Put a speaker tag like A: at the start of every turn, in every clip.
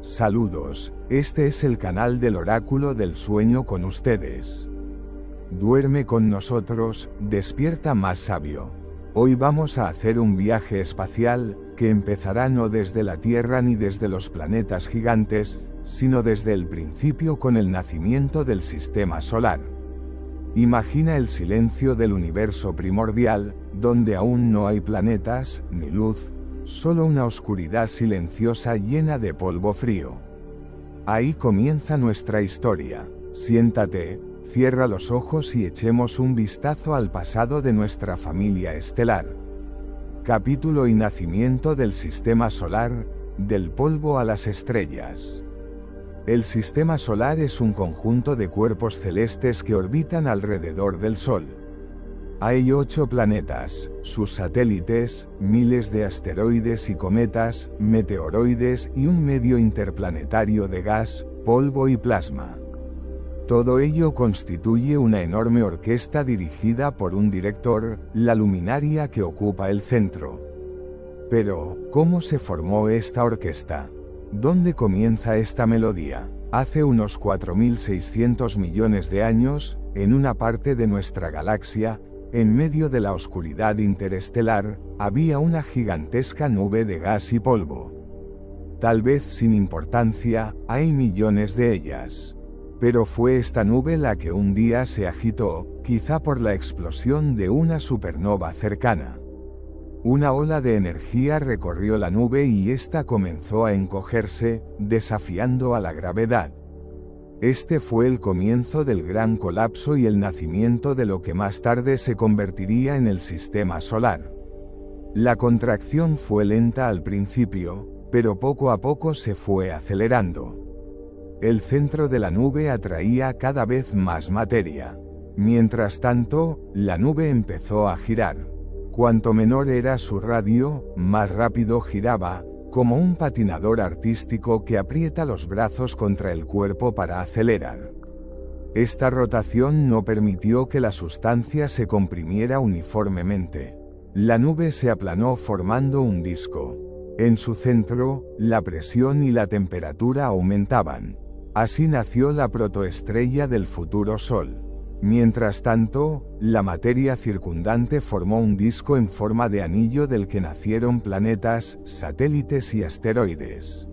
A: Saludos, este es el canal del Oráculo del Sueño con ustedes. Duerme con nosotros, despierta más sabio. Hoy vamos a hacer un viaje espacial, que empezará no desde la Tierra ni desde los planetas gigantes, sino desde el principio con el nacimiento del sistema solar. Imagina el silencio del universo primordial, donde aún no hay planetas, ni luz, solo una oscuridad silenciosa llena de polvo frío. Ahí comienza nuestra historia. Siéntate, cierra los ojos y echemos un vistazo al pasado de nuestra familia estelar. Capítulo y nacimiento del sistema solar, del polvo a las estrellas. El sistema solar es un conjunto de cuerpos celestes que orbitan alrededor del Sol. Hay 8 planetas, sus satélites, miles de asteroides y cometas, meteoroides y un medio interplanetario de gas, polvo y plasma. Todo ello constituye una enorme orquesta dirigida por un director, la luminaria que ocupa el centro. Pero, ¿cómo se formó esta orquesta? ¿Dónde comienza esta melodía? Hace unos 4.600 millones de años, en una parte de nuestra galaxia, en medio de la oscuridad interestelar, había una gigantesca nube de gas y polvo. Tal vez sin importancia, hay millones de ellas. Pero fue esta nube la que un día se agitó, quizá por la explosión de una supernova cercana. Una ola de energía recorrió la nube y ésta comenzó a encogerse, desafiando a la gravedad. Este fue el comienzo del gran colapso y el nacimiento de lo que más tarde se convertiría en el sistema solar. La contracción fue lenta al principio, pero poco a poco se fue acelerando. El centro de la nube atraía cada vez más materia. Mientras tanto, la nube empezó a girar. Cuanto menor era su radio, más rápido giraba, como un patinador artístico que aprieta los brazos contra el cuerpo para acelerar. Esta rotación no permitió que la sustancia se comprimiera uniformemente. La nube se aplanó formando un disco. En su centro, la presión y la temperatura aumentaban. Así nació la protoestrella del futuro Sol. Mientras tanto, la materia circundante formó un disco en forma de anillo del que nacieron planetas, satélites y asteroides.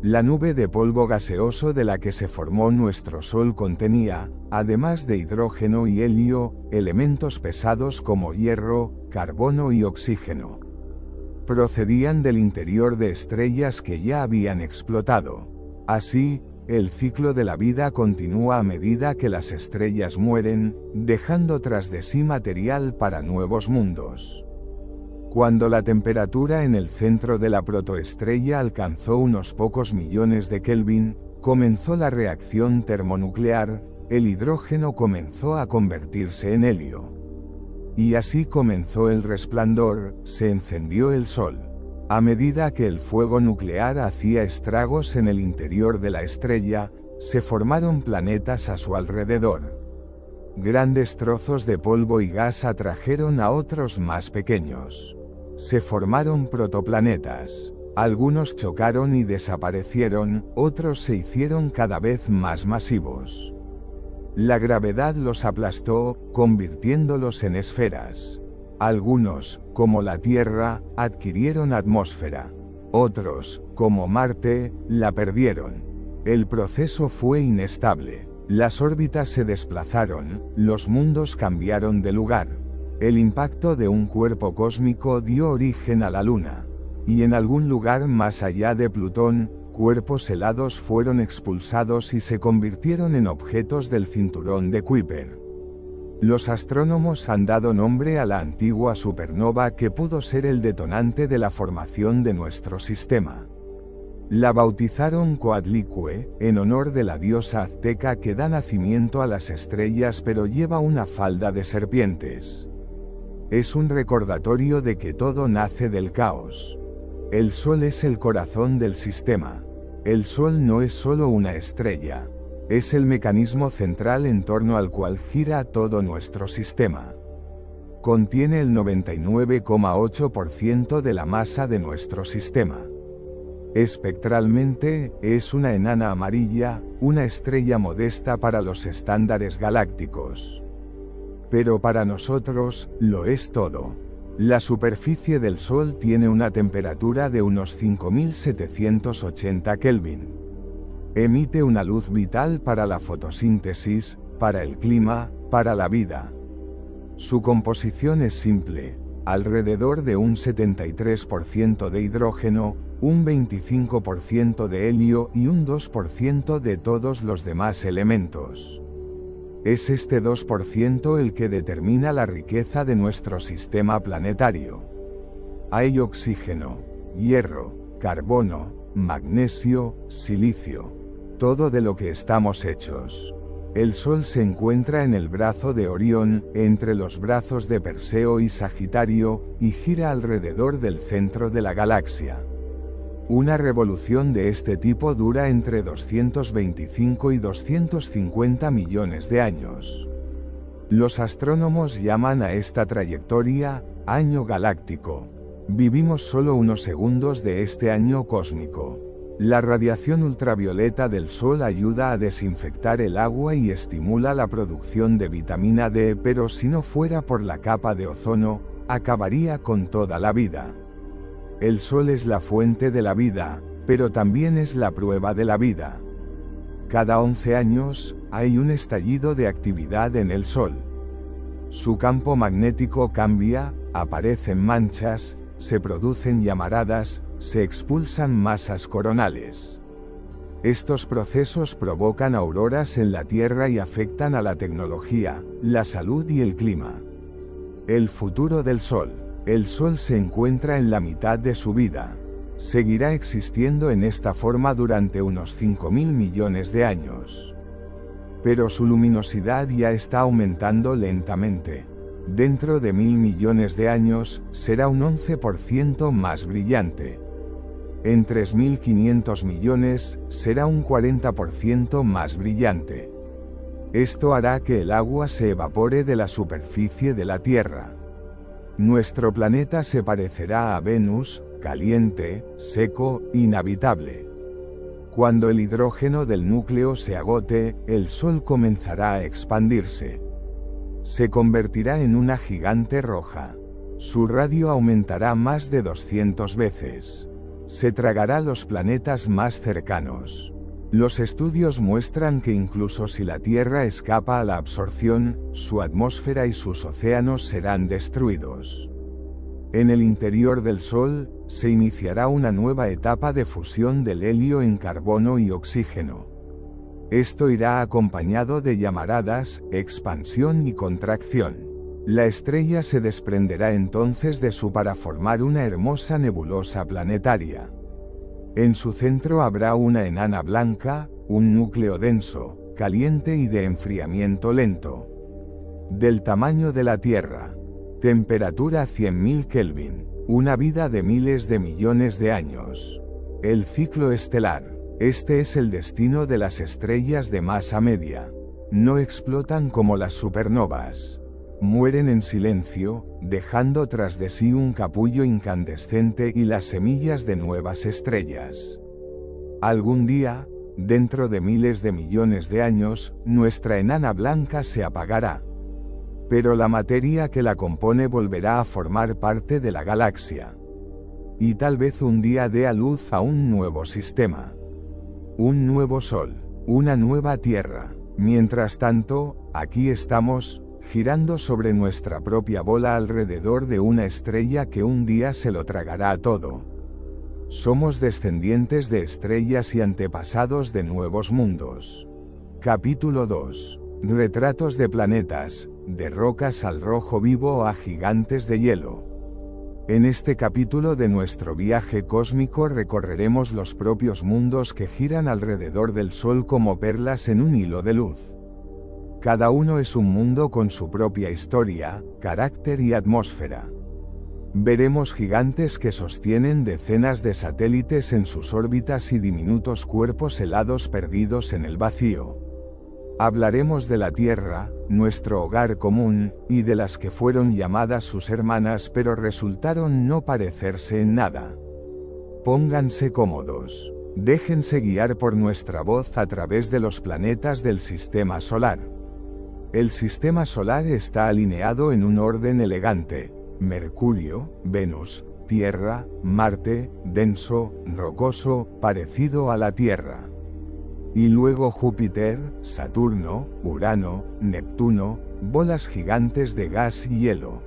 A: La nube de polvo gaseoso de la que se formó nuestro Sol contenía, además de hidrógeno y helio, elementos pesados como hierro, carbono y oxígeno. Procedían del interior de estrellas que ya habían explotado. Así, el ciclo de la vida continúa a medida que las estrellas mueren, dejando tras de sí material para nuevos mundos. Cuando la temperatura en el centro de la protoestrella alcanzó unos pocos millones de Kelvin, comenzó la reacción termonuclear, el hidrógeno comenzó a convertirse en helio. Y así comenzó el resplandor, se encendió el Sol. A medida que el fuego nuclear hacía estragos en el interior de la estrella, se formaron planetas a su alrededor. Grandes trozos de polvo y gas atrajeron a otros más pequeños. Se formaron protoplanetas. Algunos chocaron y desaparecieron, otros se hicieron cada vez más masivos. La gravedad los aplastó, convirtiéndolos en esferas. Algunos, como la Tierra, adquirieron atmósfera. Otros, como Marte, la perdieron. El proceso fue inestable. Las órbitas se desplazaron, los mundos cambiaron de lugar. El impacto de un cuerpo cósmico dio origen a la Luna. Y en algún lugar más allá de Plutón, cuerpos helados fueron expulsados y se convirtieron en objetos del cinturón de Kuiper. Los astrónomos han dado nombre a la antigua supernova que pudo ser el detonante de la formación de nuestro sistema. La bautizaron Coatlicue, en honor de la diosa azteca que da nacimiento a las estrellas pero lleva una falda de serpientes. Es un recordatorio de que todo nace del caos. El Sol es el corazón del sistema. El Sol no es solo una estrella. Es el mecanismo central en torno al cual gira todo nuestro sistema. Contiene el 99,8% de la masa de nuestro sistema. Espectralmente, es una enana amarilla, una estrella modesta para los estándares galácticos. Pero para nosotros, lo es todo. La superficie del Sol tiene una temperatura de unos 5780 Kelvin. Emite una luz vital para la fotosíntesis, para el clima, para la vida. Su composición es simple, alrededor de un 73% de hidrógeno, un 25% de helio y un 2% de todos los demás elementos. Es este 2% el que determina la riqueza de nuestro sistema planetario. Hay oxígeno, hierro, carbono, magnesio, silicio. Todo de lo que estamos hechos. El Sol se encuentra en el brazo de Orión, entre los brazos de Perseo y Sagitario, y gira alrededor del centro de la galaxia. Una revolución de este tipo dura entre 225 y 250 millones de años. Los astrónomos llaman a esta trayectoria año galáctico. Vivimos solo unos segundos de este año cósmico. La radiación ultravioleta del Sol ayuda a desinfectar el agua y estimula la producción de vitamina D, pero si no fuera por la capa de ozono, acabaría con toda la vida. El Sol es la fuente de la vida, pero también es la prueba de la vida. Cada 11 años, hay un estallido de actividad en el Sol. Su campo magnético cambia, aparecen manchas, se producen llamaradas, se expulsan masas coronales. Estos procesos provocan auroras en la Tierra y afectan a la tecnología, la salud y el clima. El futuro del Sol. El Sol se encuentra en la mitad de su vida. Seguirá existiendo en esta forma durante unos 5.000 millones de años. Pero su luminosidad ya está aumentando lentamente. Dentro de 1.000 millones de años, será un 11% más brillante. En 3.500 millones, será un 40% más brillante. Esto hará que el agua se evapore de la superficie de la Tierra. Nuestro planeta se parecerá a Venus, caliente, seco, inhabitable. Cuando el hidrógeno del núcleo se agote, el Sol comenzará a expandirse. Se convertirá en una gigante roja. Su radio aumentará más de 200 veces. Se tragará los planetas más cercanos. Los estudios muestran que incluso si la Tierra escapa a la absorción, su atmósfera y sus océanos serán destruidos. En el interior del Sol, se iniciará una nueva etapa de fusión del helio en carbono y oxígeno. Esto irá acompañado de llamaradas, expansión y contracción. La estrella se desprenderá entonces de para formar una hermosa nebulosa planetaria. En su centro habrá una enana blanca, un núcleo denso, caliente y de enfriamiento lento. Del tamaño de la Tierra. Temperatura 100.000 Kelvin. Una vida de miles de millones de años. El ciclo estelar. Este es el destino de las estrellas de masa media. No explotan como las supernovas. Mueren en silencio, dejando tras de sí un capullo incandescente y las semillas de nuevas estrellas. Algún día, dentro de miles de millones de años, nuestra enana blanca se apagará. Pero la materia que la compone volverá a formar parte de la galaxia. Y tal vez un día dé a luz a un nuevo sistema. Un nuevo Sol, una nueva Tierra. Mientras tanto, aquí estamos, girando sobre nuestra propia bola alrededor de una estrella que un día se lo tragará todo. Somos descendientes de estrellas y antepasados de nuevos mundos. Capítulo 2. Retratos de planetas, de rocas al rojo vivo a gigantes de hielo. En este capítulo de nuestro viaje cósmico recorreremos los propios mundos que giran alrededor del Sol como perlas en un hilo de luz. Cada uno es un mundo con su propia historia, carácter y atmósfera. Veremos gigantes que sostienen decenas de satélites en sus órbitas y diminutos cuerpos helados perdidos en el vacío. Hablaremos de la Tierra, nuestro hogar común, y de las que fueron llamadas sus hermanas pero resultaron no parecerse en nada. Pónganse cómodos. Déjense guiar por nuestra voz a través de los planetas del Sistema Solar. El Sistema Solar está alineado en un orden elegante: Mercurio, Venus, Tierra, Marte, denso, rocoso, parecido a la Tierra. Y luego Júpiter, Saturno, Urano, Neptuno, bolas gigantes de gas y hielo.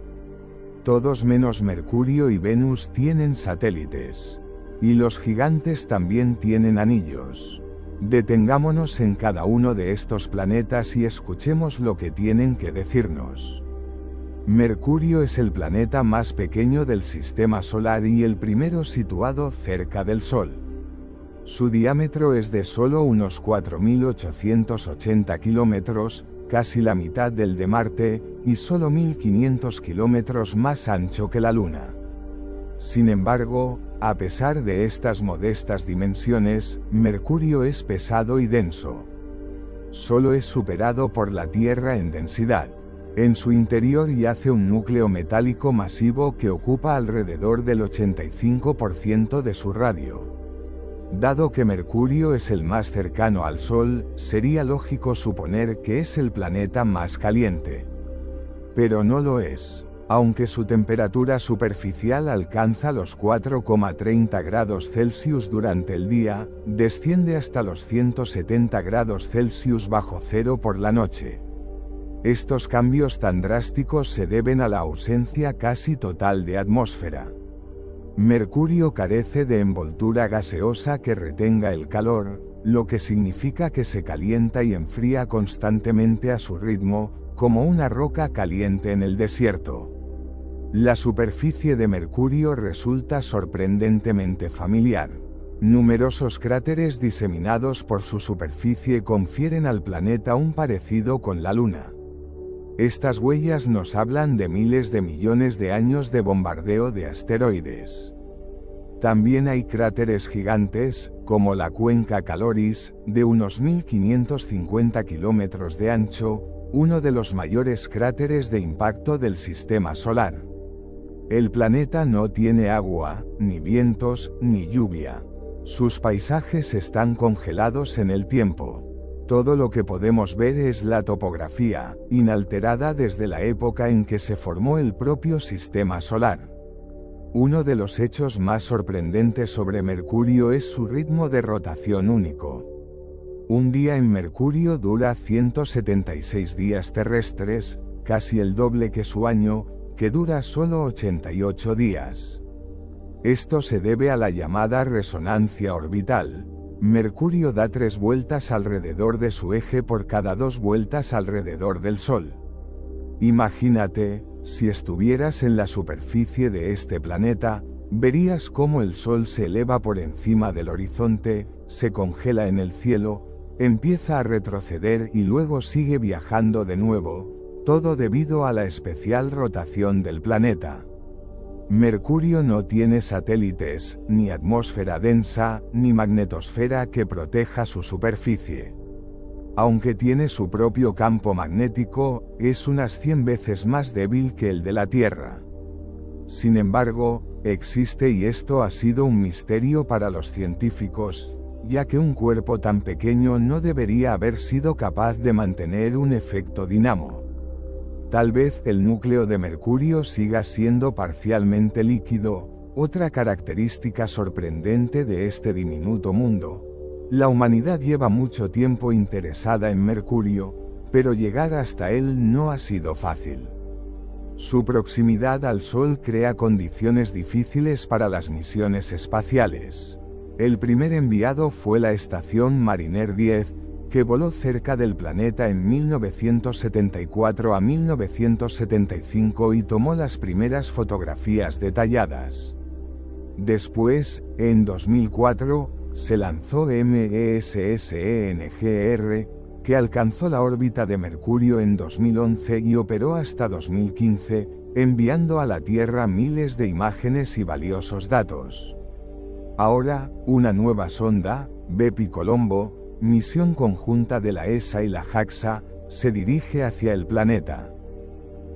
A: Todos menos Mercurio y Venus tienen satélites. Y los gigantes también tienen anillos. Detengámonos en cada uno de estos planetas y escuchemos lo que tienen que decirnos. Mercurio es el planeta más pequeño del Sistema Solar y el primero situado cerca del Sol. Su diámetro es de solo unos 4.880 kilómetros, casi la mitad del de Marte, y solo 1.500 kilómetros más ancho que la Luna. Sin embargo, a pesar de estas modestas dimensiones, Mercurio es pesado y denso. Solo es superado por la Tierra en densidad. En su interior yace un núcleo metálico masivo que ocupa alrededor del 85% de su radio. Dado que Mercurio es el más cercano al Sol, sería lógico suponer que es el planeta más caliente. Pero no lo es. Aunque su temperatura superficial alcanza los 4,30 grados Celsius durante el día, desciende hasta los 170 grados Celsius bajo cero por la noche. Estos cambios tan drásticos se deben a la ausencia casi total de atmósfera. Mercurio carece de envoltura gaseosa que retenga el calor, lo que significa que se calienta y enfría constantemente a su ritmo, como una roca caliente en el desierto. La superficie de Mercurio resulta sorprendentemente familiar. Numerosos cráteres diseminados por su superficie confieren al planeta un parecido con la Luna. Estas huellas nos hablan de miles de millones de años de bombardeo de asteroides. También hay cráteres gigantes, como la Cuenca Caloris, de unos 1.550 kilómetros de ancho, uno de los mayores cráteres de impacto del Sistema Solar. El planeta no tiene agua, ni vientos, ni lluvia. Sus paisajes están congelados en el tiempo. Todo lo que podemos ver es la topografía, inalterada desde la época en que se formó el propio Sistema Solar. Uno de los hechos más sorprendentes sobre Mercurio es su ritmo de rotación único. Un día en Mercurio dura 176 días terrestres, casi el doble que su año, que dura solo 88 días. Esto se debe a la llamada resonancia orbital. Mercurio da 3 vueltas alrededor de su eje por cada 2 vueltas alrededor del Sol. Imagínate, si estuvieras en la superficie de este planeta, verías cómo el Sol se eleva por encima del horizonte, se congela en el cielo, empieza a retroceder y luego sigue viajando de nuevo, todo debido a la especial rotación del planeta. Mercurio no tiene satélites, ni atmósfera densa, ni magnetosfera que proteja su superficie. Aunque tiene su propio campo magnético, es unas 100 veces más débil que el de la Tierra. Sin embargo, existe, y esto ha sido un misterio para los científicos, ya que un cuerpo tan pequeño no debería haber sido capaz de mantener un efecto dinamo. Tal vez el núcleo de Mercurio siga siendo parcialmente líquido, otra característica sorprendente de este diminuto mundo. La humanidad lleva mucho tiempo interesada en Mercurio, pero llegar hasta él no ha sido fácil. Su proximidad al Sol crea condiciones difíciles para las misiones espaciales. El primer enviado fue la estación Mariner 10, que voló cerca del planeta en 1974 a 1975 y tomó las primeras fotografías detalladas. Después, en 2004, se lanzó MESSENGR, que alcanzó la órbita de Mercurio en 2011 y operó hasta 2015, enviando a la Tierra miles de imágenes y valiosos datos. Ahora, una nueva sonda, Bepi-Colombo, misión conjunta de la ESA y la JAXA, se dirige hacia el planeta.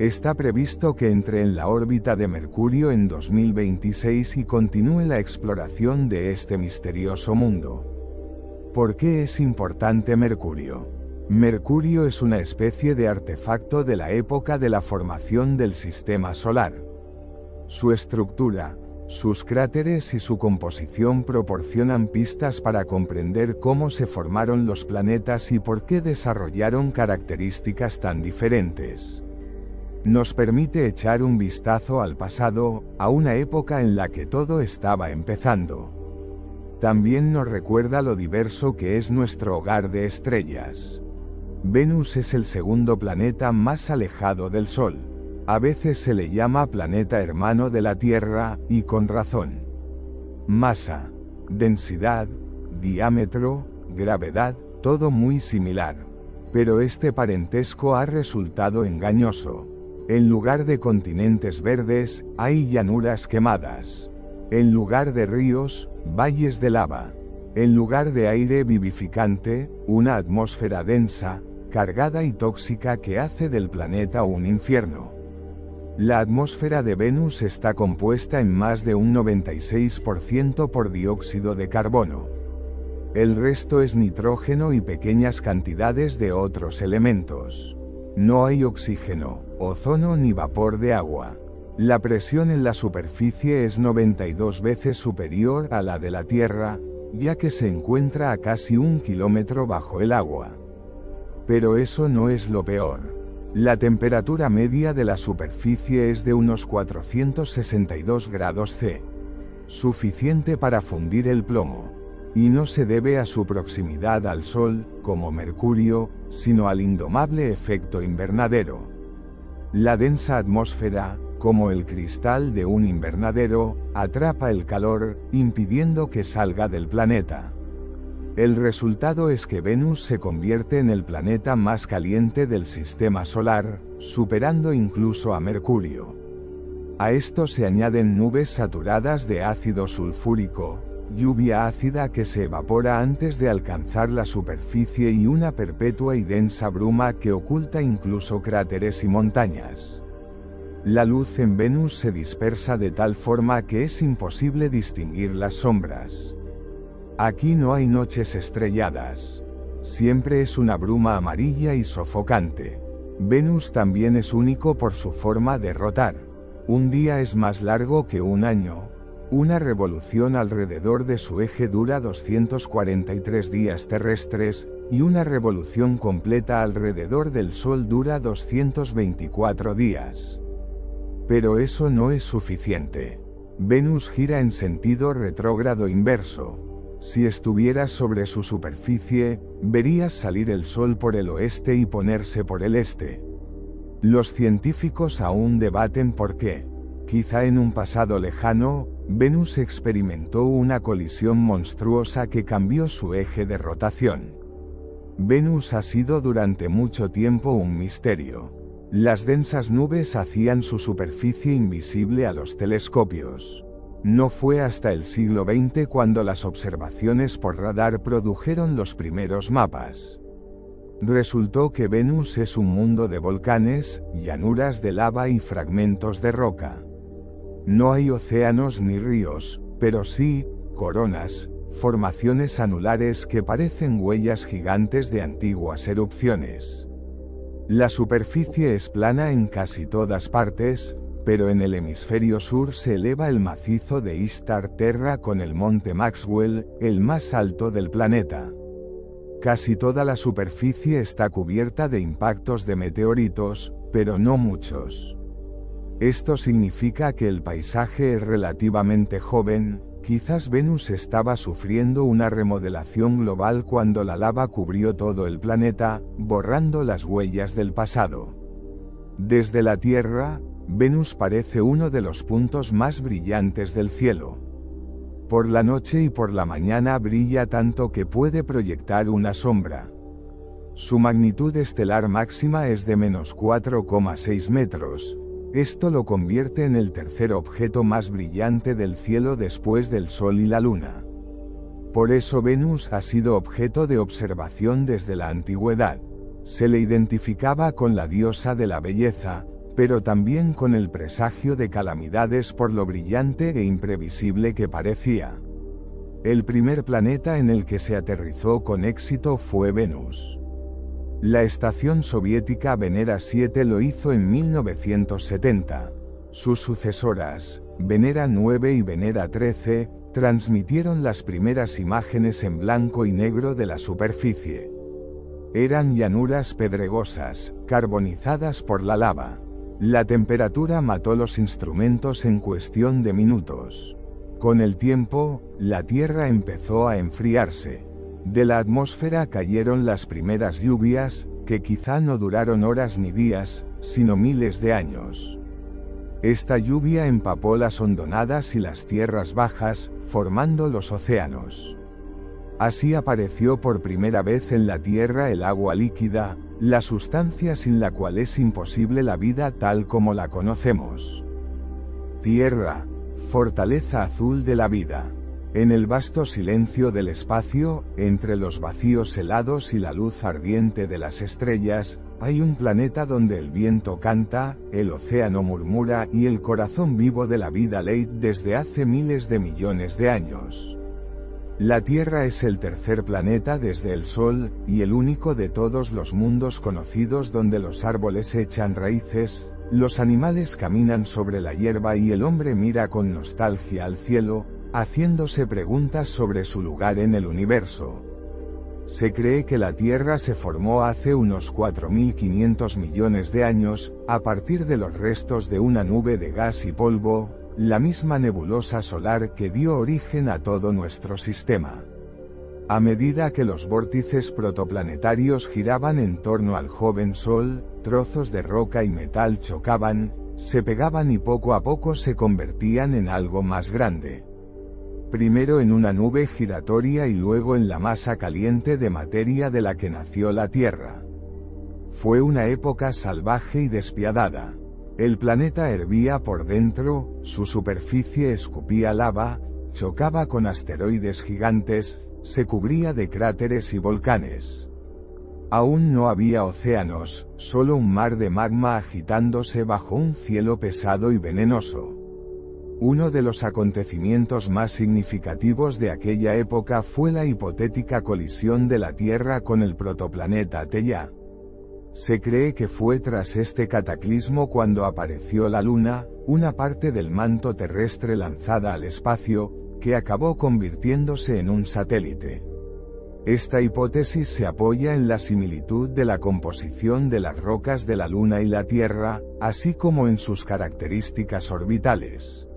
A: Está previsto que entre en la órbita de Mercurio en 2026 y continúe la exploración de este misterioso mundo. ¿Por qué es importante Mercurio? Mercurio es una especie de artefacto de la época de la formación del Sistema Solar. Su estructura, sus cráteres y su composición proporcionan pistas para comprender cómo se formaron los planetas y por qué desarrollaron características tan diferentes. Nos permite echar un vistazo al pasado, a una época en la que todo estaba empezando. También nos recuerda lo diverso que es nuestro hogar de estrellas. Venus es el segundo planeta más alejado del Sol. A veces se le llama planeta hermano de la Tierra, y con razón. Masa, densidad, diámetro, gravedad, todo muy similar. Pero este parentesco ha resultado engañoso. En lugar de continentes verdes, hay llanuras quemadas. En lugar de ríos, valles de lava. En lugar de aire vivificante, una atmósfera densa, cargada y tóxica que hace del planeta un infierno. La atmósfera de Venus está compuesta en más de un 96% por dióxido de carbono. El resto es nitrógeno y pequeñas cantidades de otros elementos. No hay oxígeno, ozono ni vapor de agua. La presión en la superficie es 92 veces superior a la de la Tierra, ya que se encuentra a casi 1 kilómetro bajo el agua. Pero eso no es lo peor. La temperatura media de la superficie es de unos 462 grados C. Suficiente para fundir el plomo. Y no se debe a su proximidad al Sol, como Mercurio, sino al indomable efecto invernadero. La densa atmósfera, como el cristal de un invernadero, atrapa el calor, impidiendo que salga del planeta. El resultado es que Venus se convierte en el planeta más caliente del Sistema Solar, superando incluso a Mercurio. A esto se añaden nubes saturadas de ácido sulfúrico, lluvia ácida que se evapora antes de alcanzar la superficie y una perpetua y densa bruma que oculta incluso cráteres y montañas. La luz en Venus se dispersa de tal forma que es imposible distinguir las sombras. Aquí no hay noches estrelladas. Siempre es una bruma amarilla y sofocante. Venus también es único por su forma de rotar. Un día es más largo que un año. Una revolución alrededor de su eje dura 243 días terrestres, y una revolución completa alrededor del Sol dura 224 días. Pero eso no es suficiente. Venus gira en sentido retrógrado inverso. Si estuvieras sobre su superficie, verías salir el Sol por el oeste y ponerse por el este. Los científicos aún debaten por qué. Quizá en un pasado lejano, Venus experimentó una colisión monstruosa que cambió su eje de rotación. Venus ha sido durante mucho tiempo un misterio. Las densas nubes hacían su superficie invisible a los telescopios. No fue hasta el siglo XX cuando las observaciones por radar produjeron los primeros mapas. Resultó que Venus es un mundo de volcanes, llanuras de lava y fragmentos de roca. No hay océanos ni ríos, pero sí, coronas, formaciones anulares que parecen huellas gigantes de antiguas erupciones. La superficie es plana en casi todas partes, pero en el hemisferio sur se eleva el macizo de Istar Terra con el monte Maxwell, el más alto del planeta. Casi toda la superficie está cubierta de impactos de meteoritos, pero no muchos. Esto significa que el paisaje es relativamente joven. Quizás Venus estaba sufriendo una remodelación global cuando la lava cubrió todo el planeta, borrando las huellas del pasado. Desde la Tierra, Venus parece uno de los puntos más brillantes del cielo. Por la noche y por la mañana brilla tanto que puede proyectar una sombra. Su magnitud estelar máxima es de menos 4,6 metros. Esto lo convierte en el tercer objeto más brillante del cielo después del Sol y la Luna. Por eso Venus ha sido objeto de observación desde la antigüedad. Se le identificaba con la diosa de la belleza, pero también con el presagio de calamidades por lo brillante e imprevisible que parecía. El primer planeta en el que se aterrizó con éxito fue Venus. La estación soviética Venera 7 lo hizo en 1970. Sus sucesoras, Venera 9 y Venera 13, transmitieron las primeras imágenes en blanco y negro de la superficie. Eran llanuras pedregosas, carbonizadas por la lava. La temperatura mató los instrumentos en cuestión de minutos. Con el tiempo, la Tierra empezó a enfriarse. De la atmósfera cayeron las primeras lluvias, que quizá no duraron horas ni días, sino miles de años. Esta lluvia empapó las hondonadas y las tierras bajas, formando los océanos. Así apareció por primera vez en la Tierra el agua líquida, la sustancia sin la cual es imposible la vida tal como la conocemos. Tierra, fortaleza azul de la vida. En el vasto silencio del espacio, entre los vacíos helados y la luz ardiente de las estrellas, hay un planeta donde el viento canta, el océano murmura y el corazón vivo de la vida late desde hace miles de millones de años. La Tierra es el tercer planeta desde el Sol, y el único de todos los mundos conocidos donde los árboles echan raíces, los animales caminan sobre la hierba y el hombre mira con nostalgia al cielo, haciéndose preguntas sobre su lugar en el universo. Se cree que la Tierra se formó hace unos 4.500 millones de años, a partir de los restos de una nube de gas y polvo, la misma nebulosa solar que dio origen a todo nuestro sistema. A medida que los vórtices protoplanetarios giraban en torno al joven Sol, trozos de roca y metal chocaban, se pegaban y poco a poco se convertían en algo más grande. Primero en una nube giratoria y luego en la masa caliente de materia de la que nació la Tierra. Fue una época salvaje y despiadada. El planeta hervía por dentro, su superficie escupía lava, chocaba con asteroides gigantes, se cubría de cráteres y volcanes. Aún no había océanos, solo un mar de magma agitándose bajo un cielo pesado y venenoso. Uno de los acontecimientos más significativos de aquella época fue la hipotética colisión de la Tierra con el protoplaneta Theia. Se cree que fue tras este cataclismo cuando apareció la Luna, una parte del manto terrestre lanzada al espacio, que acabó convirtiéndose en un satélite. Esta hipótesis se apoya en la similitud de la composición de las rocas de la Luna y la Tierra, así como en sus características orbitales.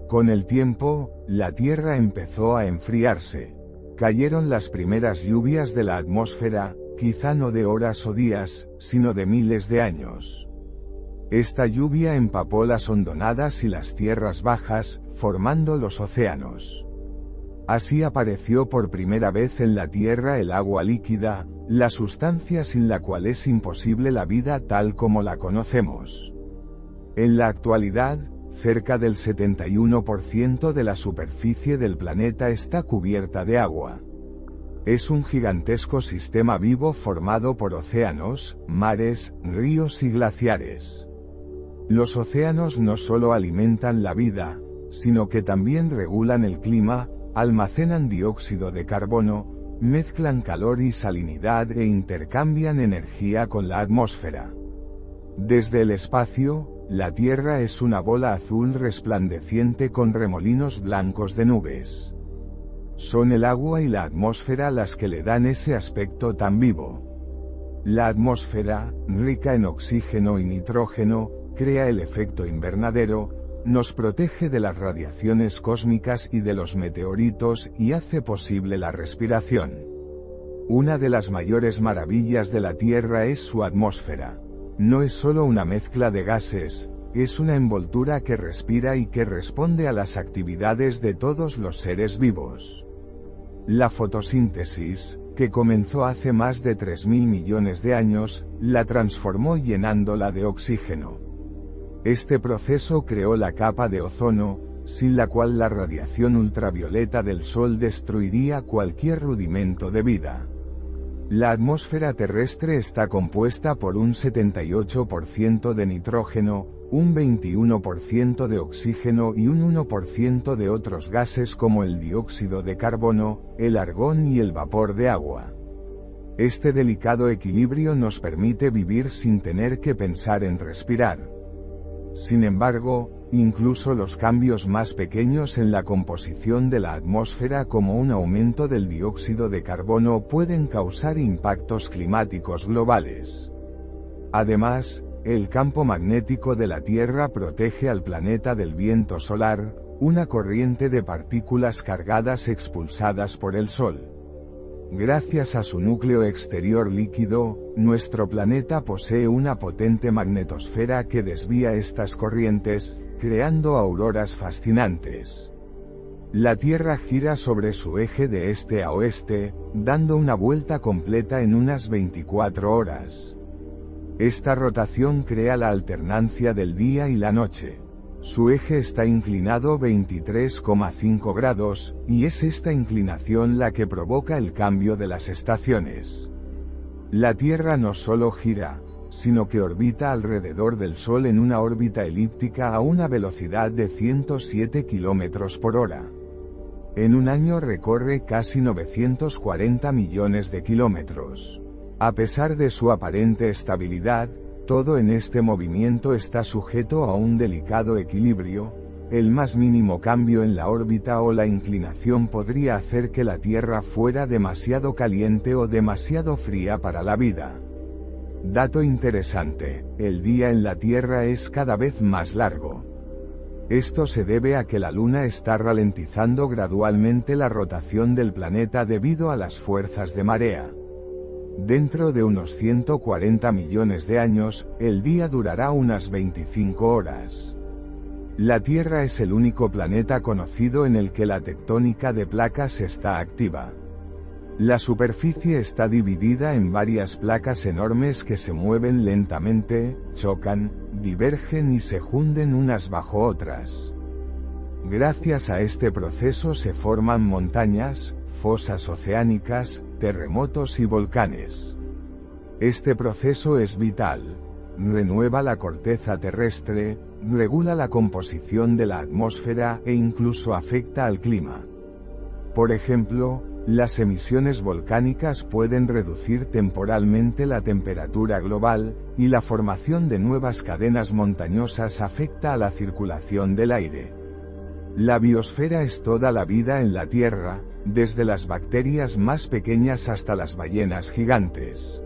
A: Con el tiempo, la Tierra empezó a enfriarse. Cayeron las primeras lluvias de la atmósfera, quizá no de horas o días, sino de miles de años. Esta lluvia empapó las hondonadas y las tierras bajas, formando los océanos. Así apareció por primera vez en la Tierra el agua líquida, la sustancia sin la cual es imposible la vida tal como la conocemos. En la actualidad, cerca del 71% de la superficie del planeta está cubierta de agua. Es un gigantesco sistema vivo formado por océanos, mares, ríos y glaciares. Los océanos no solo alimentan la vida, sino que también regulan el clima, almacenan dióxido de carbono, mezclan calor y salinidad e intercambian energía con la atmósfera. Desde el espacio, la Tierra es una bola azul resplandeciente con remolinos blancos de nubes. Son el agua y la atmósfera las que le dan ese aspecto tan vivo. La atmósfera, rica en oxígeno y nitrógeno, crea el efecto invernadero, nos protege de las radiaciones cósmicas y de los meteoritos y hace posible la respiración. Una de las mayores maravillas de la Tierra es su atmósfera. No es solo una mezcla de gases, es una envoltura que respira y que responde a las actividades de todos los seres vivos. La fotosíntesis, que comenzó hace más de 3.000 millones de años, la transformó llenándola de oxígeno. Este proceso creó la capa de ozono, sin la cual la radiación ultravioleta del Sol destruiría cualquier rudimento de vida. La atmósfera terrestre está compuesta por un 78% de nitrógeno, un 21% de oxígeno y un 1% de otros gases como el dióxido de carbono, el argón y el vapor de agua. Este delicado equilibrio nos permite vivir sin tener que pensar en respirar. Sin embargo, incluso los cambios más pequeños en la composición de la atmósfera como un aumento del dióxido de carbono pueden causar impactos climáticos globales. Además, el campo magnético de la Tierra protege al planeta del viento solar, una corriente de partículas cargadas expulsadas por el Sol. Gracias a su núcleo exterior líquido, nuestro planeta posee una potente magnetosfera que desvía estas corrientes, creando auroras fascinantes. La Tierra gira sobre su eje de este a oeste, dando una vuelta completa en unas 24 horas. Esta rotación crea la alternancia del día y la noche. Su eje está inclinado 23,5 grados, y es esta inclinación la que provoca el cambio de las estaciones. La Tierra no solo gira, sino que orbita alrededor del Sol en una órbita elíptica a una velocidad de 107 km por hora. En un año recorre casi 940 millones de kilómetros. A pesar de su aparente estabilidad, todo en este movimiento está sujeto a un delicado equilibrio. El más mínimo cambio en la órbita o la inclinación podría hacer que la Tierra fuera demasiado caliente o demasiado fría para la vida. Dato interesante, el día en la Tierra es cada vez más largo. Esto se debe a que la Luna está ralentizando gradualmente la rotación del planeta debido a las fuerzas de marea. Dentro de unos 140 millones de años, el día durará unas 25 horas. La Tierra es el único planeta conocido en el que la tectónica de placas está activa. La superficie está dividida en varias placas enormes que se mueven lentamente, chocan, divergen y se hunden unas bajo otras. Gracias a este proceso se forman montañas, fosas oceánicas, terremotos y volcanes. Este proceso es vital. Renueva la corteza terrestre, regula la composición de la atmósfera e incluso afecta al clima. Por ejemplo, las emisiones volcánicas pueden reducir temporalmente la temperatura global, y la formación de nuevas cadenas montañosas afecta a la circulación del aire. La biosfera es toda la vida en la Tierra, desde las bacterias más pequeñas hasta las ballenas gigantes.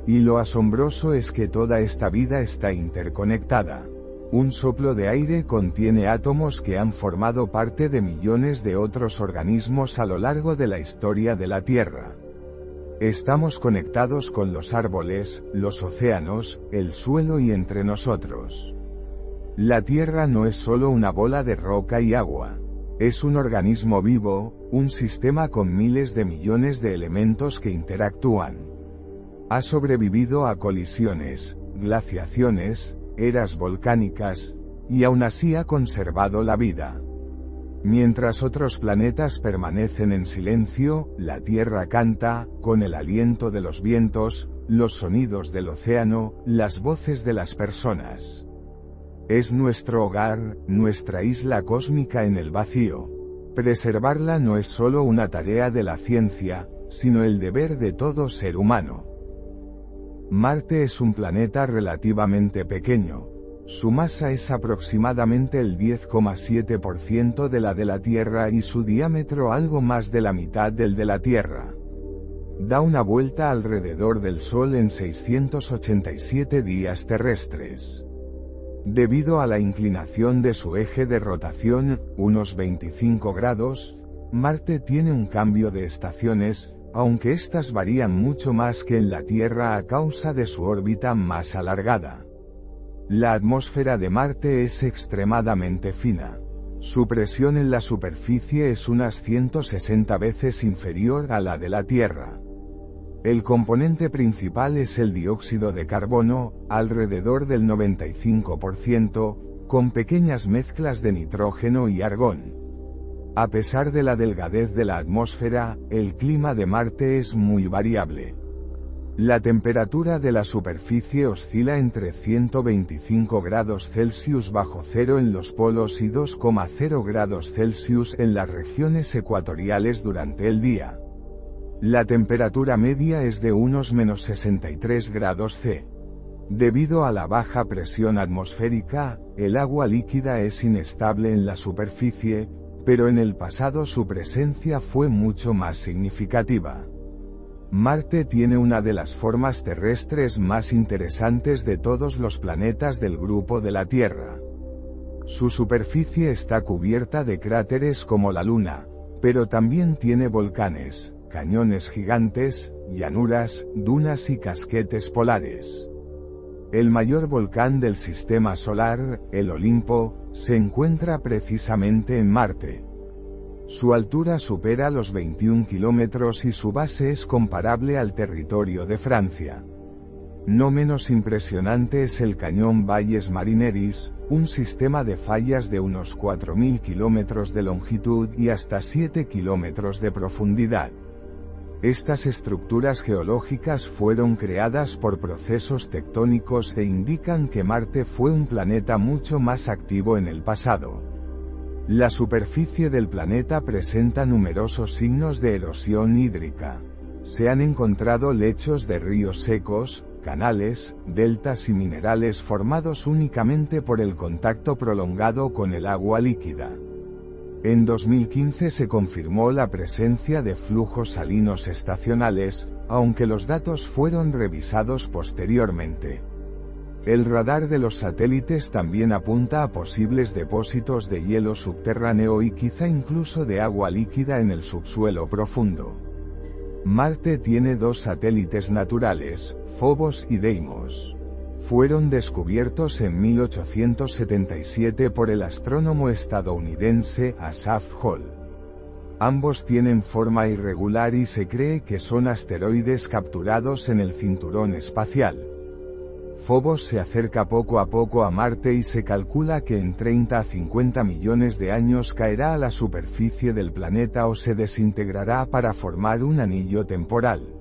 A: Y lo asombroso es que toda esta vida está interconectada. Un soplo de aire contiene átomos que han formado parte de millones de otros organismos a lo largo de la historia de la Tierra. Estamos conectados con los árboles, los océanos, el suelo y entre nosotros. La Tierra no es solo una bola de roca y agua. Es un organismo vivo, un sistema con miles de millones de elementos que interactúan. Ha sobrevivido a colisiones, glaciaciones, eras volcánicas, y aún así ha conservado la vida. Mientras otros planetas permanecen en silencio, la Tierra canta, con el aliento de los vientos, los sonidos del océano, las voces de las personas. Es nuestro hogar, nuestra isla cósmica en el vacío. Preservarla no es solo una tarea de la ciencia, sino el deber de todo ser humano. Marte es un planeta relativamente pequeño. Su masa es aproximadamente el 10,7% de la Tierra y su diámetro algo más de la mitad del de la Tierra. Da una vuelta alrededor del Sol en 687 días terrestres. Debido a la inclinación de su eje de rotación, unos 25 grados, Marte tiene un cambio de estaciones, aunque estas varían mucho más que en la Tierra a causa de su órbita más alargada. La atmósfera de Marte es extremadamente fina. Su presión en la superficie es unas 160 veces inferior a la de la Tierra. El componente principal es el dióxido de carbono, alrededor del 95%, con pequeñas mezclas de nitrógeno y argón. A pesar de la delgadez de la atmósfera, el clima de Marte es muy variable. La temperatura de la superficie oscila entre 125 grados Celsius bajo cero en los polos y 2,0 grados Celsius en las regiones ecuatoriales durante el día. La temperatura media es de unos menos 63 grados C. Debido a la baja presión atmosférica, el agua líquida es inestable en la superficie, pero en el pasado su presencia fue mucho más significativa. Marte tiene una de las formas terrestres más interesantes de todos los planetas del grupo de la Tierra. Su superficie está cubierta de cráteres como la Luna, pero también tiene volcanes, cañones gigantes, llanuras, dunas y casquetes polares. El mayor volcán del sistema solar, el Olimpo, se encuentra precisamente en Marte. Su altura supera los 21 kilómetros y su base es comparable al territorio de Francia. No menos impresionante es el cañón Valles Marineris, un sistema de fallas de unos 4.000 kilómetros de longitud y hasta 7 kilómetros de profundidad. Estas estructuras geológicas fueron creadas por procesos tectónicos e indican que Marte fue un planeta mucho más activo en el pasado. La superficie del planeta presenta numerosos signos de erosión hídrica. Se han encontrado lechos de ríos secos, canales, deltas y minerales formados únicamente por el contacto prolongado con el agua líquida. En 2015 se confirmó la presencia de flujos salinos estacionales, aunque los datos fueron revisados posteriormente. El radar de los satélites también apunta a posibles depósitos de hielo subterráneo y quizá incluso de agua líquida en el subsuelo profundo. Marte tiene dos satélites naturales, Phobos y Deimos. Fueron descubiertos en 1877 por el astrónomo estadounidense Asaph Hall. Ambos tienen forma irregular y se cree que son asteroides capturados en el cinturón espacial. Phobos se acerca poco a poco a Marte y se calcula que en 30 a 50 millones de años caerá a la superficie del planeta o se desintegrará para formar un anillo temporal.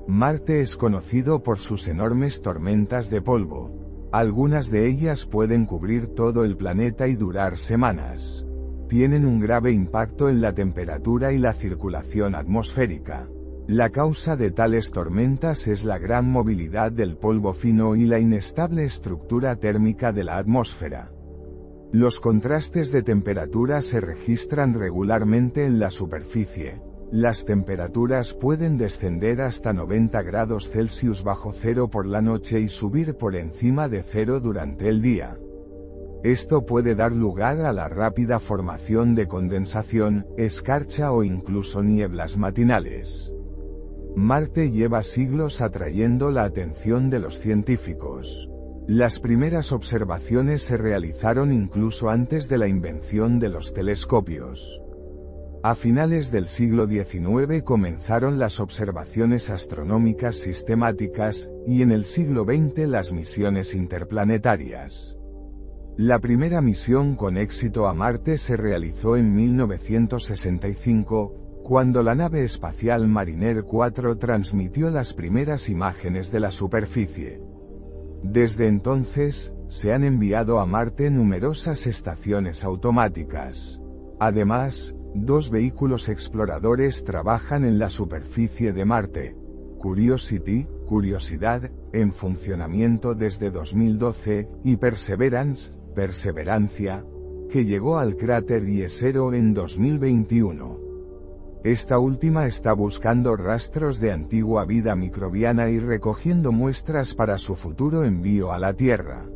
A: Marte es conocido por sus enormes tormentas de polvo. Algunas de ellas pueden cubrir todo el planeta y durar semanas. Tienen un grave impacto en la temperatura y la circulación atmosférica. La causa de tales tormentas es la gran movilidad del polvo fino y la inestable estructura térmica de la atmósfera. Los contrastes de temperatura se registran regularmente en la superficie. Las temperaturas pueden descender hasta 90 grados Celsius bajo cero por la noche y subir por encima de cero durante el día. Esto puede dar lugar a la rápida formación de condensación, escarcha o incluso nieblas matinales. Marte lleva siglos atrayendo la atención de los científicos. Las primeras observaciones se realizaron incluso antes de la invención de los telescopios. A finales del siglo XIX comenzaron las observaciones astronómicas sistemáticas, y en el siglo XX las misiones interplanetarias. La primera misión con éxito a Marte se realizó en 1965, cuando la nave espacial Mariner 4 transmitió las primeras imágenes de la superficie. Desde entonces, se han enviado a Marte numerosas estaciones automáticas. Además, dos vehículos exploradores trabajan en la superficie de Marte. Curiosity, Curiosidad, en funcionamiento desde 2012, y Perseverance, Perseverancia, que llegó al cráter Jezero en 2021. Esta última está buscando rastros de antigua vida microbiana y recogiendo muestras para su futuro envío a la Tierra.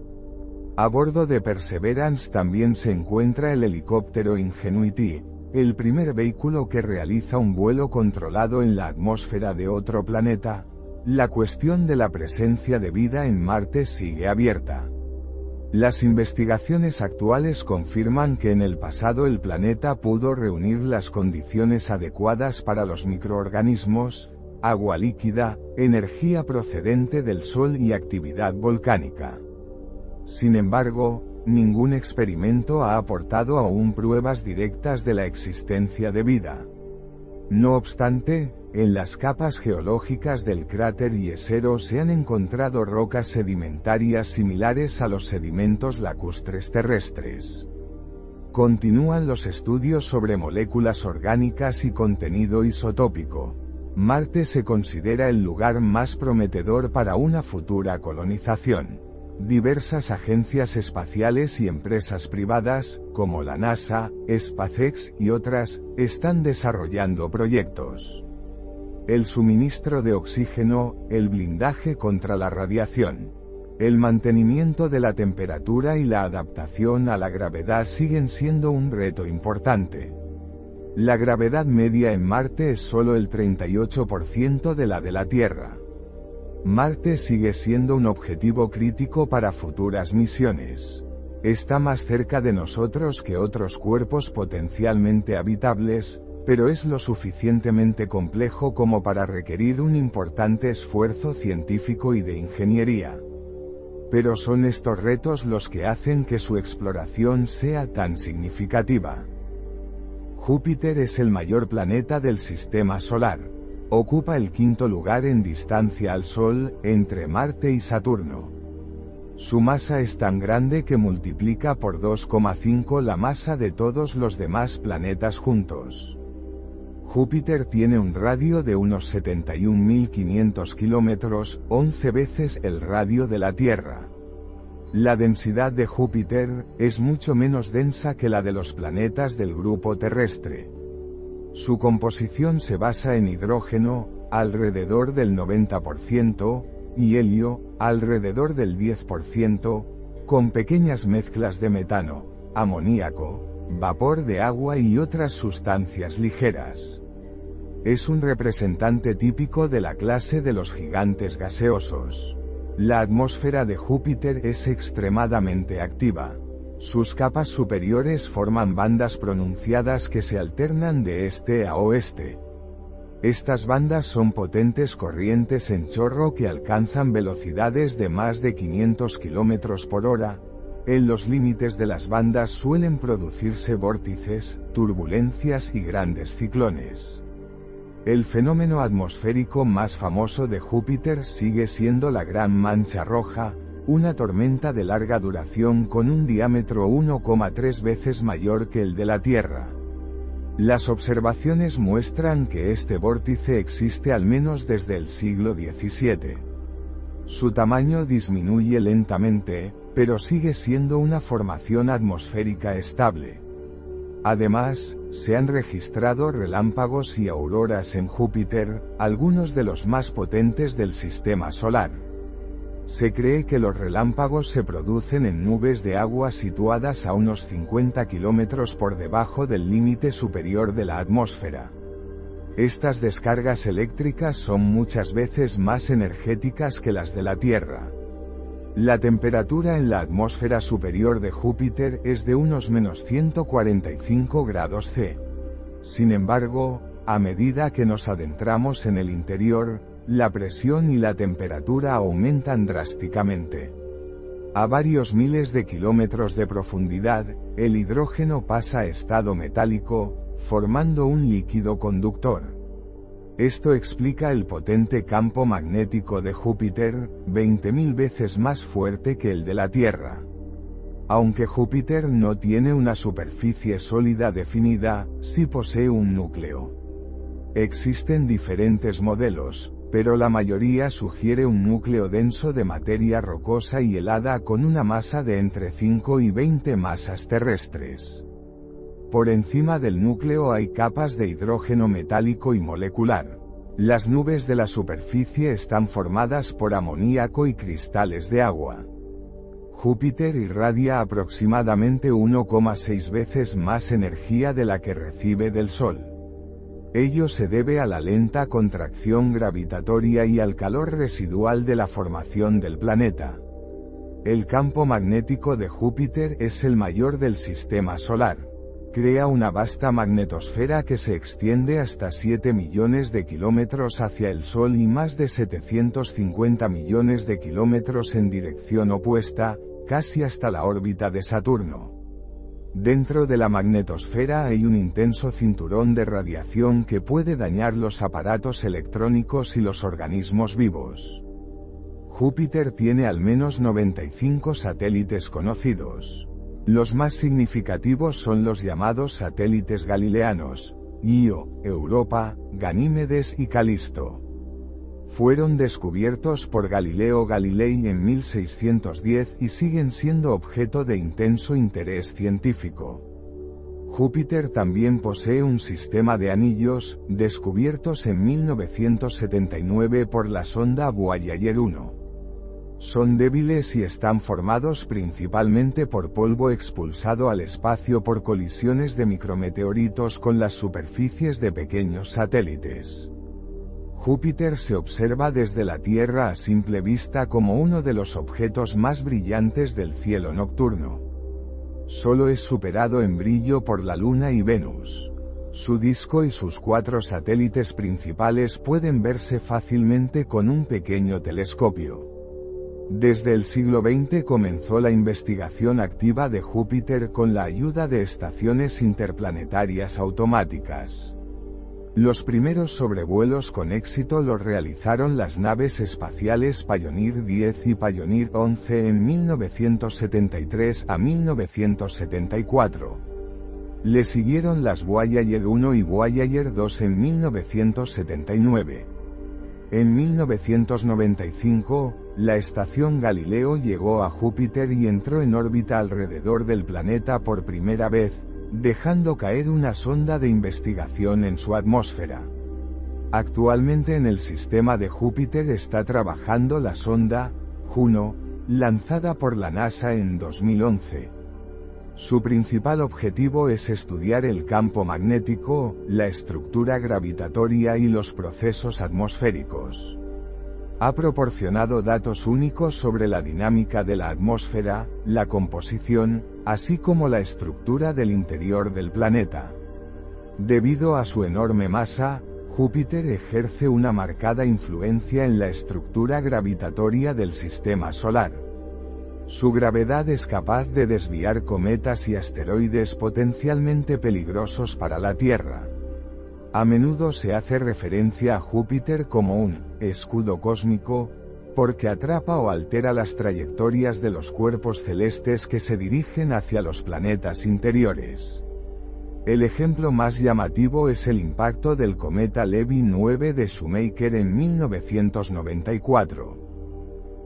A: A bordo de Perseverance también se encuentra el helicóptero Ingenuity, el primer vehículo que realiza un vuelo controlado en la atmósfera de otro planeta. La cuestión de la presencia de vida en Marte sigue abierta. Las investigaciones actuales confirman que en el pasado el planeta pudo reunir las condiciones adecuadas para los microorganismos, agua líquida, energía procedente del Sol y actividad volcánica. Sin embargo, ningún experimento ha aportado aún pruebas directas de la existencia de vida. No obstante, En las capas geológicas del cráter Jezero se han encontrado rocas sedimentarias similares a los sedimentos lacustres terrestres. Continúan los estudios sobre moléculas orgánicas y contenido isotópico. Marte se considera el lugar más prometedor para una futura colonización. Diversas agencias espaciales y empresas privadas, como la NASA, SpaceX y otras, están desarrollando proyectos. El suministro de oxígeno, el blindaje contra la radiación, el mantenimiento de la temperatura y la adaptación a la gravedad siguen siendo un reto importante. La gravedad media en Marte es solo el 38% de la de la Tierra. Marte sigue siendo un objetivo crítico para futuras misiones. Está más cerca de nosotros que otros cuerpos potencialmente habitables, pero es lo suficientemente complejo como para requerir un importante esfuerzo científico y de ingeniería. Pero son estos retos los que hacen que su exploración sea tan significativa. Júpiter es el mayor planeta del Sistema Solar. Ocupa el quinto lugar en distancia al Sol, entre Marte y Saturno. Su masa es tan grande que multiplica por 2,5 la masa de todos los demás planetas juntos. Júpiter tiene un radio de unos 71.500 kilómetros, 11 veces el radio de la Tierra. La densidad de Júpiter es mucho menos densa que la de los planetas del grupo terrestre. Su composición se basa en hidrógeno, alrededor del 90%, y helio, alrededor del 10%, con pequeñas mezclas de metano, amoníaco, vapor de agua y otras sustancias ligeras. Es un representante típico de la clase de los gigantes gaseosos. La atmósfera de Júpiter es extremadamente activa. Sus capas superiores forman bandas pronunciadas que se alternan de este a oeste. Estas bandas son potentes corrientes en chorro que alcanzan velocidades de más de 500 km por hora. En los límites de las bandas suelen producirse vórtices, turbulencias y grandes ciclones. El fenómeno atmosférico más famoso de Júpiter sigue siendo la Gran Mancha Roja, una tormenta de larga duración con un diámetro 1,3 veces mayor que el de la Tierra. Las observaciones muestran que este vórtice existe al menos desde el siglo XVII. Su tamaño disminuye lentamente, pero sigue siendo una formación atmosférica estable. Además, se han registrado relámpagos y auroras en Júpiter, algunos de los más potentes del Sistema Solar. Se cree que los relámpagos se producen en nubes de agua situadas a unos 50 kilómetros por debajo del límite superior de la atmósfera. Estas descargas eléctricas son muchas veces más energéticas que las de la Tierra. La temperatura en la atmósfera superior de Júpiter es de unos menos 145 grados C. Sin embargo, a medida que nos adentramos en el interior, la presión y la temperatura aumentan drásticamente. A varios miles de kilómetros de profundidad, el hidrógeno pasa a estado metálico, formando un líquido conductor. Esto explica el potente campo magnético de Júpiter, 20.000 veces más fuerte que el de la Tierra. Aunque Júpiter no tiene una superficie sólida definida, sí posee un núcleo. Existen diferentes modelos, pero la mayoría sugiere un núcleo denso de materia rocosa y helada con una masa de entre 5 y 20 masas terrestres. Por encima del núcleo hay capas de hidrógeno metálico y molecular. Las nubes de la superficie están formadas por amoníaco y cristales de agua. Júpiter irradia aproximadamente 1,6 veces más energía de la que recibe del Sol. Ello se debe a la lenta contracción gravitatoria y al calor residual de la formación del planeta. El campo magnético de Júpiter es el mayor del Sistema Solar. Crea una vasta magnetosfera que se extiende hasta 7 millones de kilómetros hacia el Sol y más de 750 millones de kilómetros en dirección opuesta, casi hasta la órbita de Saturno. Dentro de la magnetosfera hay un intenso cinturón de radiación que puede dañar los aparatos electrónicos y los organismos vivos. Júpiter tiene al menos 95 satélites conocidos. Los más significativos son los llamados satélites galileanos, Io, Europa, Ganímedes y Calisto. Fueron descubiertos por Galileo Galilei en 1610 y siguen siendo objeto de intenso interés científico. Júpiter también posee un sistema de anillos, descubiertos en 1979 por la sonda Voyager 1. Son débiles y están formados principalmente por polvo expulsado al espacio por colisiones de micrometeoritos con las superficies de pequeños satélites. Júpiter se observa desde la Tierra a simple vista como uno de los objetos más brillantes del cielo nocturno. Solo es superado en brillo por la Luna y Venus. Su disco y sus 4 satélites principales pueden verse fácilmente con un pequeño telescopio. Desde el siglo XX comenzó la investigación activa de Júpiter con la ayuda de estaciones interplanetarias automáticas. Los primeros sobrevuelos con éxito los realizaron las naves espaciales Pioneer 10 y Pioneer 11 en 1973 a 1974. Le siguieron las Voyager 1 y Voyager 2 en 1979. En 1995, la estación Galileo llegó a Júpiter y entró en órbita alrededor del planeta por primera vez, dejando caer una sonda de investigación en su atmósfera. Actualmente en el sistema de Júpiter está trabajando la sonda Juno, lanzada por la NASA en 2011. Su principal objetivo es estudiar el campo magnético, la estructura gravitatoria y los procesos atmosféricos. Ha proporcionado datos únicos sobre la dinámica de la atmósfera, la composición, así como la estructura del interior del planeta. Debido a su enorme masa, Júpiter ejerce una marcada influencia en la estructura gravitatoria del sistema solar. Su gravedad es capaz de desviar cometas y asteroides potencialmente peligrosos para la Tierra. A menudo se hace referencia a Júpiter como un escudo cósmico, porque atrapa o altera las trayectorias de los cuerpos celestes que se dirigen hacia los planetas interiores. El ejemplo más llamativo es el impacto del cometa Levy 9 de Shoemaker en 1994.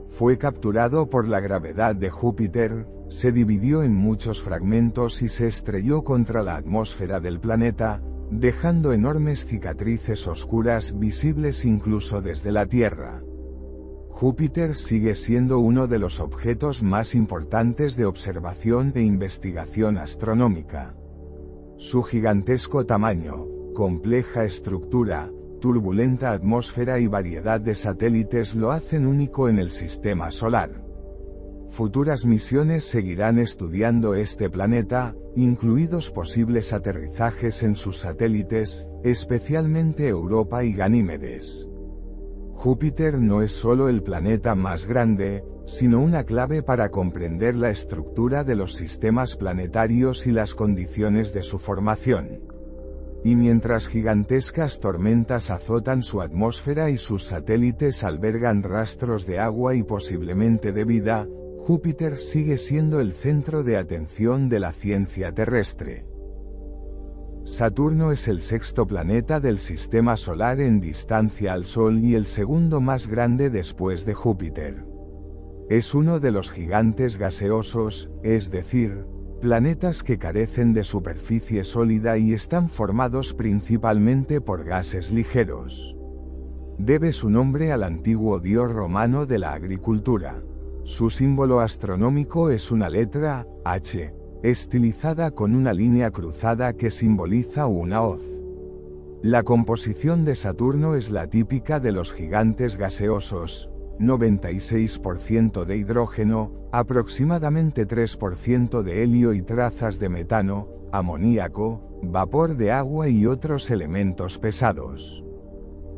A: Fue capturado por la gravedad de Júpiter, se dividió en muchos fragmentos y se estrelló contra la atmósfera del planeta, dejando enormes cicatrices oscuras visibles incluso desde la Tierra. Júpiter sigue siendo uno de los objetos más importantes de observación e investigación astronómica. Su gigantesco tamaño, compleja estructura, turbulenta atmósfera y variedad de satélites lo hacen único en el sistema solar. Futuras misiones seguirán estudiando este planeta, incluidos posibles aterrizajes en sus satélites, especialmente Europa y Ganímedes. Júpiter no es solo el planeta más grande, sino una clave para comprender la estructura de los sistemas planetarios y las condiciones de su formación. Y mientras gigantescas tormentas azotan su atmósfera y sus satélites albergan rastros de agua y posiblemente de vida, Júpiter sigue siendo el centro de atención de la ciencia terrestre. Saturno es el sexto planeta del sistema solar en distancia al Sol y el segundo más grande después de Júpiter. Es uno de los gigantes gaseosos, es decir, planetas que carecen de superficie sólida y están formados principalmente por gases ligeros. Debe su nombre al antiguo dios romano de la agricultura. Su símbolo astronómico es una letra, H, estilizada con una línea cruzada que simboliza una hoz. La composición de Saturno es la típica de los gigantes gaseosos, 96% de hidrógeno, aproximadamente 3% de helio y trazas de metano, amoníaco, vapor de agua y otros elementos pesados.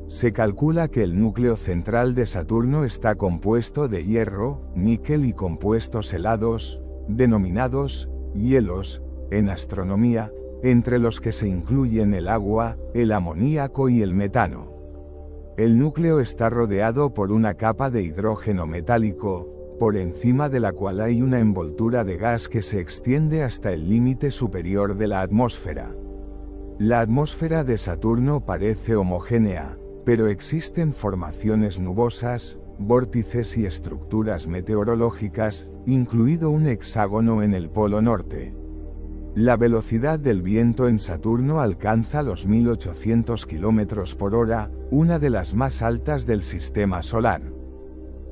A: Se calcula que el núcleo central de Saturno está compuesto de hierro, níquel y compuestos helados, denominados hielos, en astronomía, entre los que se incluyen el agua, el amoníaco y el metano. El núcleo está rodeado por una capa de hidrógeno metálico, por encima de la cual hay una envoltura de gas que se extiende hasta el límite superior de la atmósfera. La atmósfera de Saturno parece homogénea, pero existen formaciones nubosas, vórtices y estructuras meteorológicas, incluido un hexágono en el polo norte. La velocidad del viento en Saturno alcanza los 1800 km por hora, una de las más altas del sistema solar.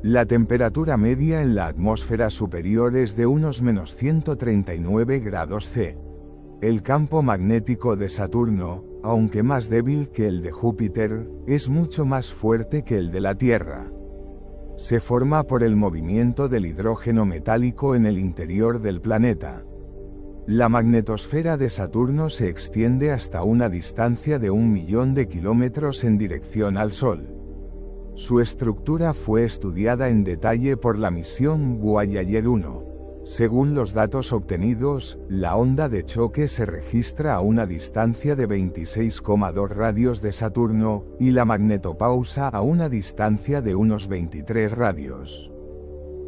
A: La temperatura media en la atmósfera superior es de unos -139 grados C. El campo magnético de Saturno, aunque más débil que el de Júpiter, es mucho más fuerte que el de la Tierra. Se forma por el movimiento del hidrógeno metálico en el interior del planeta. La magnetosfera de Saturno se extiende hasta una distancia de 1 millón de kilómetros en dirección al Sol. Su estructura fue estudiada en detalle por la misión Voyager 1. Según los datos obtenidos, la onda de choque se registra a una distancia de 26,2 radios de Saturno, y la magnetopausa a una distancia de unos 23 radios.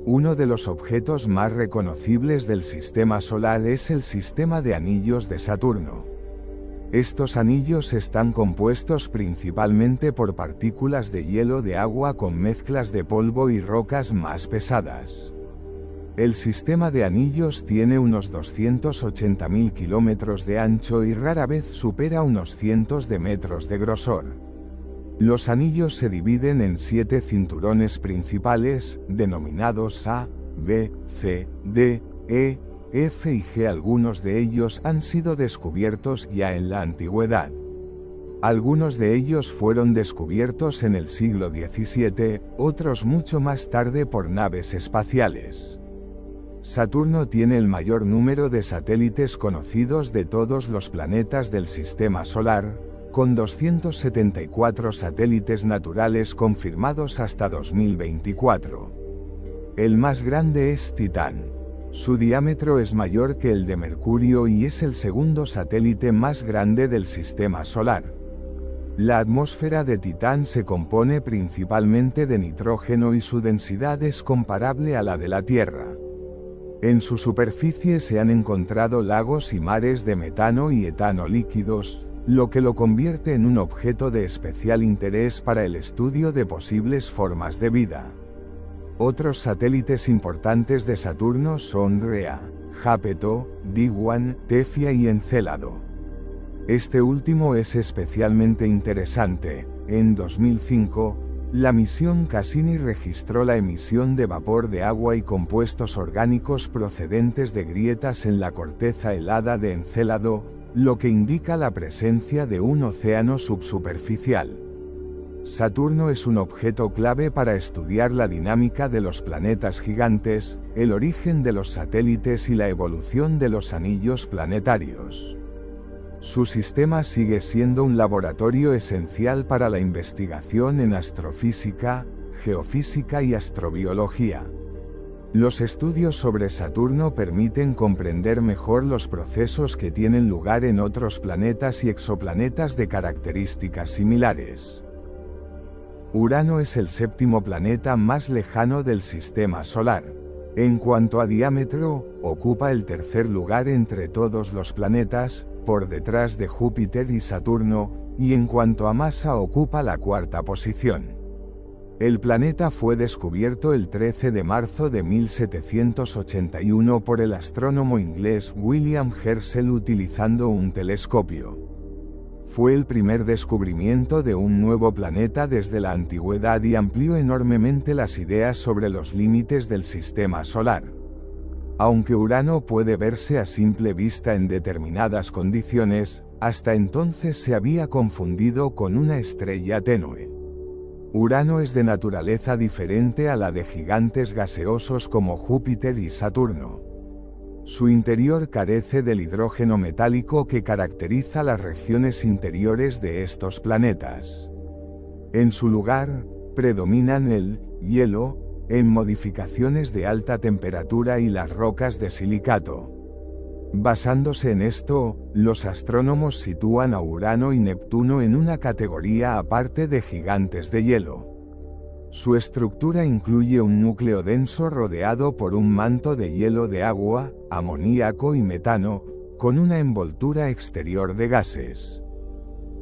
A: Uno de los objetos más reconocibles del sistema solar es el sistema de anillos de Saturno. Estos anillos están compuestos principalmente por partículas de hielo de agua con mezclas de polvo y rocas más pesadas. El sistema de anillos tiene unos 280.000 kilómetros de ancho y rara vez supera unos cientos de metros de grosor. Los anillos se dividen en 7 cinturones principales, denominados A, B, C, D, E, F y G. Algunos de ellos han sido descubiertos ya en la antigüedad. Algunos de ellos fueron descubiertos en el siglo XVII, otros mucho más tarde por naves espaciales. Saturno tiene el mayor número de satélites conocidos de todos los planetas del sistema solar, con 274 satélites naturales confirmados hasta 2024. El más grande es Titán. Su diámetro es mayor que el de Mercurio y es el segundo satélite más grande del sistema solar. La atmósfera de Titán se compone principalmente de nitrógeno y su densidad es comparable a la de la Tierra. En su superficie se han encontrado lagos y mares de metano y etano líquidos, lo que lo convierte en un objeto de especial interés para el estudio de posibles formas de vida. Otros satélites importantes de Saturno son Rhea, Jápeto, Diwan, Tethya y Encélado. Este último es especialmente interesante. En 2005, la misión Cassini registró la emisión de vapor de agua y compuestos orgánicos procedentes de grietas en la corteza helada de Encélado, lo que indica la presencia de un océano subsuperficial. Saturno es un objeto clave para estudiar la dinámica de los planetas gigantes, el origen de los satélites y la evolución de los anillos planetarios. Su sistema sigue siendo un laboratorio esencial para la investigación en astrofísica, geofísica y astrobiología. Los estudios sobre Saturno permiten comprender mejor los procesos que tienen lugar en otros planetas y exoplanetas de características similares. Urano es el séptimo planeta más lejano del sistema solar. En cuanto a diámetro, ocupa el tercer lugar entre todos los planetas, por detrás de Júpiter y Saturno, y en cuanto a masa ocupa la cuarta posición. El planeta fue descubierto el 13 de marzo de 1781 por el astrónomo inglés William Herschel utilizando un telescopio. Fue el primer descubrimiento de un nuevo planeta desde la antigüedad y amplió enormemente las ideas sobre los límites del sistema solar. Aunque Urano puede verse a simple vista en determinadas condiciones, hasta entonces se había confundido con una estrella tenue. Urano es de naturaleza diferente a la de gigantes gaseosos como Júpiter y Saturno. Su interior carece del hidrógeno metálico que caracteriza las regiones interiores de estos planetas. En su lugar, predominan el hielo, en modificaciones de alta temperatura y las rocas de silicato. Basándose en esto, los astrónomos sitúan a Urano y Neptuno en una categoría aparte de gigantes de hielo. Su estructura incluye un núcleo denso rodeado por un manto de hielo de agua, amoníaco y metano, con una envoltura exterior de gases.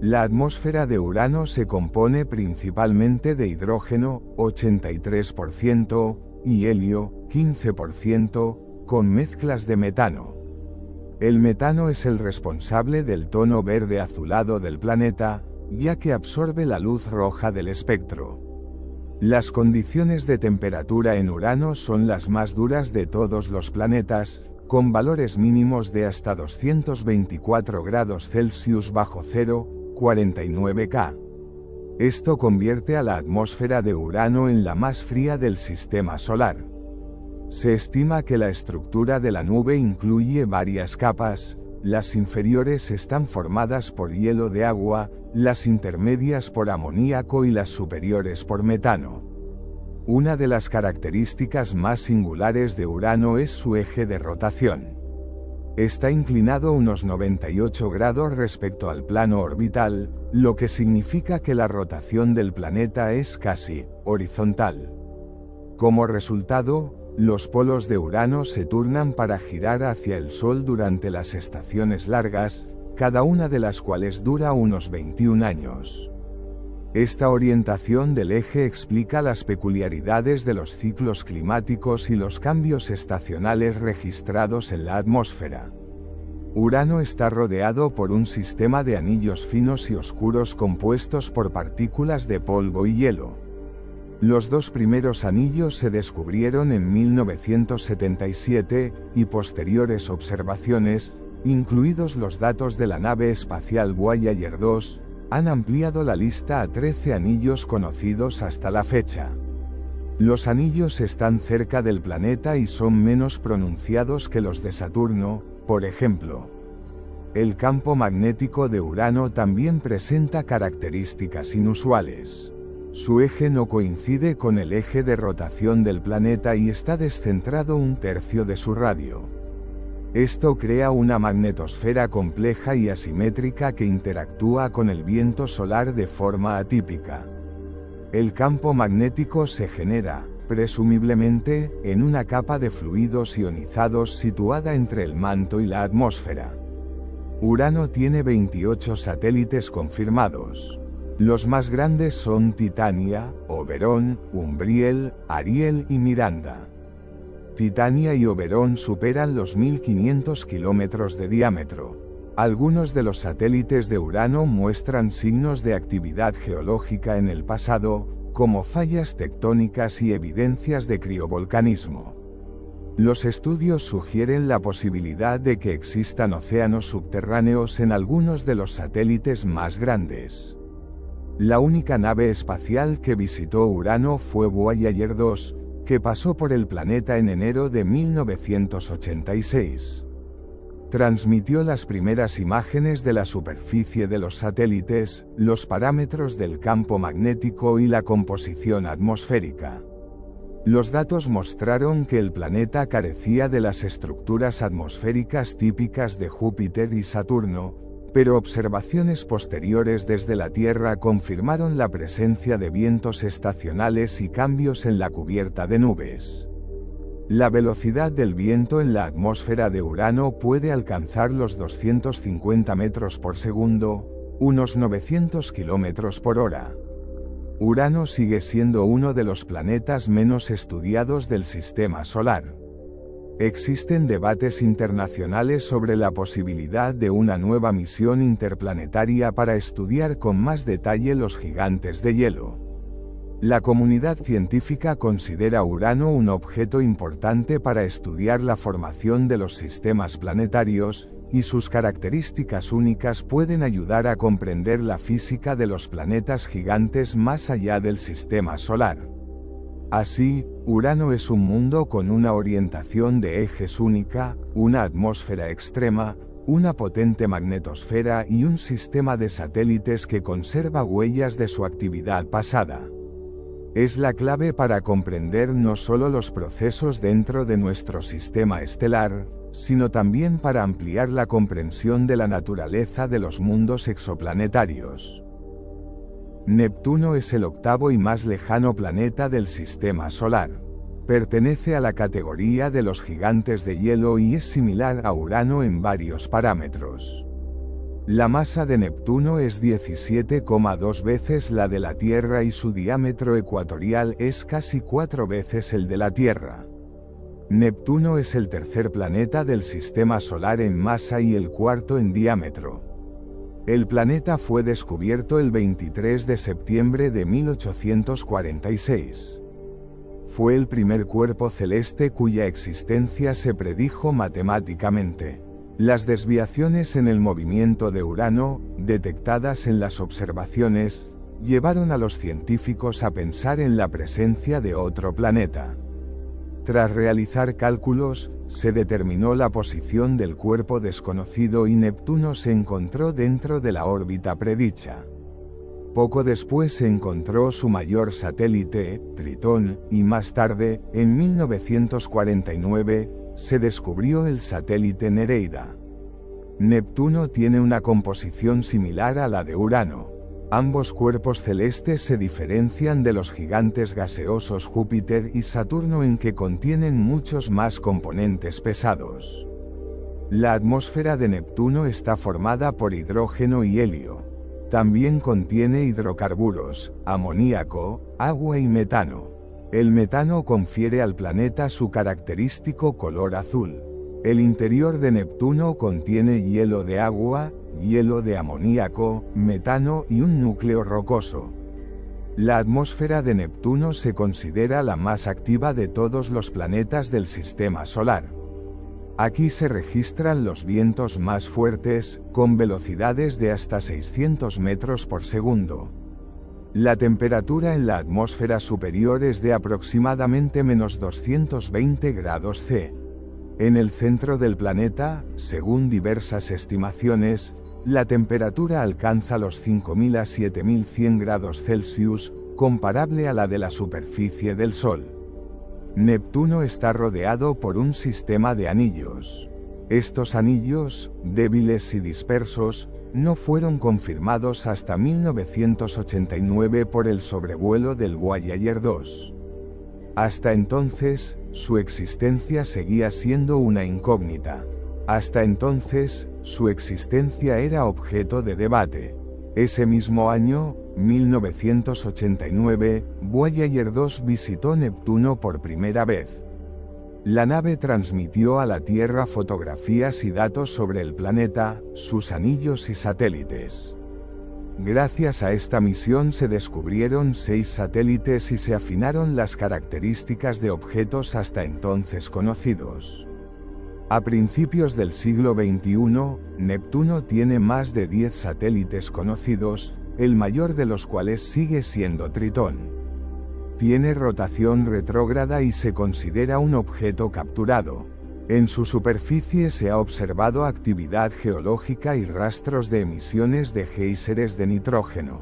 A: La atmósfera de Urano se compone principalmente de hidrógeno, 83%, y helio, 15%, con mezclas de metano. El metano es el responsable del tono verde azulado del planeta, ya que absorbe la luz roja del espectro. Las condiciones de temperatura en Urano son las más duras de todos los planetas, con valores mínimos de hasta 224 grados Celsius bajo cero, 49 K. Esto convierte a la atmósfera de Urano en la más fría del sistema solar. Se estima que la estructura de la nube incluye varias capas, las inferiores están formadas por hielo de agua, las intermedias por amoníaco y las superiores por metano. Una de las características más singulares de Urano es su eje de rotación. Está inclinado unos 98 grados respecto al plano orbital, lo que significa que la rotación del planeta es casi horizontal. Como resultado, los polos de Urano se turnan para girar hacia el Sol durante las estaciones largas, cada una de las cuales dura unos 21 años. Esta orientación del eje explica las peculiaridades de los ciclos climáticos y los cambios estacionales registrados en la atmósfera. Urano está rodeado por un sistema de anillos finos y oscuros compuestos por partículas de polvo y hielo. Los dos primeros anillos se descubrieron en 1977, y posteriores observaciones, incluidos los datos de la nave espacial Voyager 2, han ampliado la lista a 13 anillos conocidos hasta la fecha. Los anillos están cerca del planeta y son menos pronunciados que los de Saturno, por ejemplo. El campo magnético de Urano también presenta características inusuales. Su eje no coincide con el eje de rotación del planeta y está descentrado un tercio de su radio. Esto crea una magnetosfera compleja y asimétrica que interactúa con el viento solar de forma atípica. El campo magnético se genera, presumiblemente, en una capa de fluidos ionizados situada entre el manto y la atmósfera. Urano tiene 28 satélites confirmados. Los más grandes son Titania, Oberon, Umbriel, Ariel y Miranda. Titania y Oberon superan los 1500 kilómetros de diámetro. Algunos de los satélites de Urano muestran signos de actividad geológica en el pasado, como fallas tectónicas y evidencias de criovolcanismo. Los estudios sugieren la posibilidad de que existan océanos subterráneos en algunos de los satélites más grandes. La única nave espacial que visitó Urano fue Voyager 2, que pasó por el planeta en enero de 1986. Transmitió las primeras imágenes de la superficie de los satélites, los parámetros del campo magnético y la composición atmosférica. Los datos mostraron que el planeta carecía de las estructuras atmosféricas típicas de Júpiter y Saturno, pero observaciones posteriores desde la Tierra confirmaron la presencia de vientos estacionales y cambios en la cubierta de nubes. La velocidad del viento en la atmósfera de Urano puede alcanzar los 250 metros por segundo, unos 900 kilómetros por hora. Urano sigue siendo uno de los planetas menos estudiados del sistema solar. Existen debates internacionales sobre la posibilidad de una nueva misión interplanetaria para estudiar con más detalle los gigantes de hielo. La comunidad científica considera Urano un objeto importante para estudiar la formación de los sistemas planetarios, y sus características únicas pueden ayudar a comprender la física de los planetas gigantes más allá del sistema solar. Así, Urano es un mundo con una orientación de ejes única, una atmósfera extrema, una potente magnetosfera y un sistema de satélites que conserva huellas de su actividad pasada. Es la clave para comprender no solo los procesos dentro de nuestro sistema estelar, sino también para ampliar la comprensión de la naturaleza de los mundos exoplanetarios. Neptuno es el octavo y más lejano planeta del Sistema Solar. Pertenece a la categoría de los gigantes de hielo y es similar a Urano en varios parámetros. La masa de Neptuno es 17,2 veces la de la Tierra y su diámetro ecuatorial es casi 4 veces el de la Tierra. Neptuno es el tercer planeta del Sistema Solar en masa y el cuarto en diámetro. El planeta fue descubierto el 23 de septiembre de 1846. Fue el primer cuerpo celeste cuya existencia se predijo matemáticamente. Las desviaciones en el movimiento de Urano, detectadas en las observaciones, llevaron a los científicos a pensar en la presencia de otro planeta. Tras realizar cálculos, se determinó la posición del cuerpo desconocido y Neptuno se encontró dentro de la órbita predicha. Poco después se encontró su mayor satélite, Tritón, y más tarde, en 1949, se descubrió el satélite Nereida. Neptuno tiene una composición similar a la de Urano. Ambos cuerpos celestes se diferencian de los gigantes gaseosos Júpiter y Saturno en que contienen muchos más componentes pesados. La atmósfera de Neptuno está formada por hidrógeno y helio. También contiene hidrocarburos, amoníaco, agua y metano. El metano confiere al planeta su característico color azul. El interior de Neptuno contiene hielo de agua, hielo de amoníaco, metano y un núcleo rocoso. La atmósfera de Neptuno se considera la más activa de todos los planetas del Sistema Solar. Aquí se registran los vientos más fuertes, con velocidades de hasta 600 metros por segundo. La temperatura en la atmósfera superior es de aproximadamente menos 220 grados C. En el centro del planeta, según diversas estimaciones, la temperatura alcanza los 5.000 a 7.100 grados Celsius, comparable a la de la superficie del Sol. Neptuno está rodeado por un sistema de anillos. Estos anillos, débiles y dispersos, no fueron confirmados hasta 1989 por el sobrevuelo del Voyager 2. Hasta entonces, su existencia seguía siendo una incógnita. Hasta entonces, su existencia era objeto de debate. Ese mismo año, 1989, Voyager 2 visitó Neptuno por primera vez. La nave transmitió a la Tierra fotografías y datos sobre el planeta, sus anillos y satélites. Gracias a esta misión se descubrieron 6 satélites y se afinaron las características de objetos hasta entonces conocidos. A principios del siglo XXI, Neptuno tiene más de 10 satélites conocidos, el mayor de los cuales sigue siendo Tritón. Tiene rotación retrógrada y se considera un objeto capturado. En su superficie se ha observado actividad geológica y rastros de emisiones de géiseres de nitrógeno.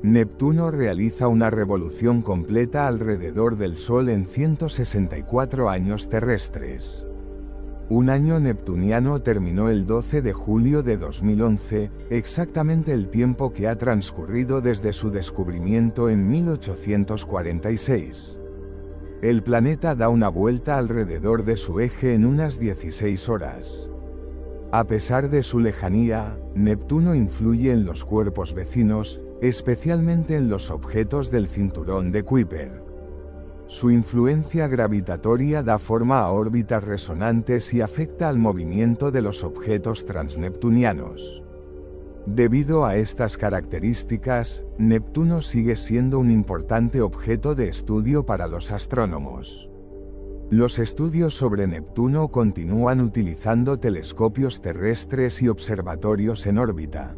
A: Neptuno realiza una revolución completa alrededor del Sol en 164 años terrestres. Un año neptuniano terminó el 12 de julio de 2011, exactamente el tiempo que ha transcurrido desde su descubrimiento en 1846. El planeta da una vuelta alrededor de su eje en unas 16 horas. A pesar de su lejanía, Neptuno influye en los cuerpos vecinos, especialmente en los objetos del cinturón de Kuiper. Su influencia gravitatoria da forma a órbitas resonantes y afecta al movimiento de los objetos transneptunianos. Debido a estas características, Neptuno sigue siendo un importante objeto de estudio para los astrónomos. Los estudios sobre Neptuno continúan utilizando telescopios terrestres y observatorios en órbita.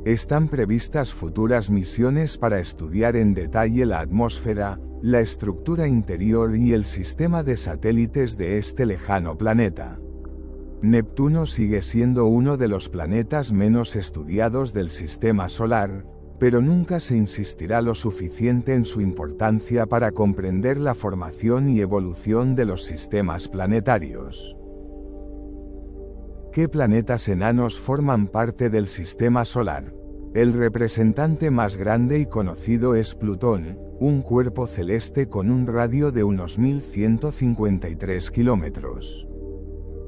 A: Están previstas futuras misiones para estudiar en detalle la atmósfera, la estructura interior y el sistema de satélites de este lejano planeta. Neptuno sigue siendo uno de los planetas menos estudiados del Sistema Solar, pero nunca se insistirá lo suficiente en su importancia para comprender la formación y evolución de los sistemas planetarios. ¿Qué planetas enanos forman parte del Sistema Solar? El representante más grande y conocido es Plutón, un cuerpo celeste con un radio de unos 1153 kilómetros.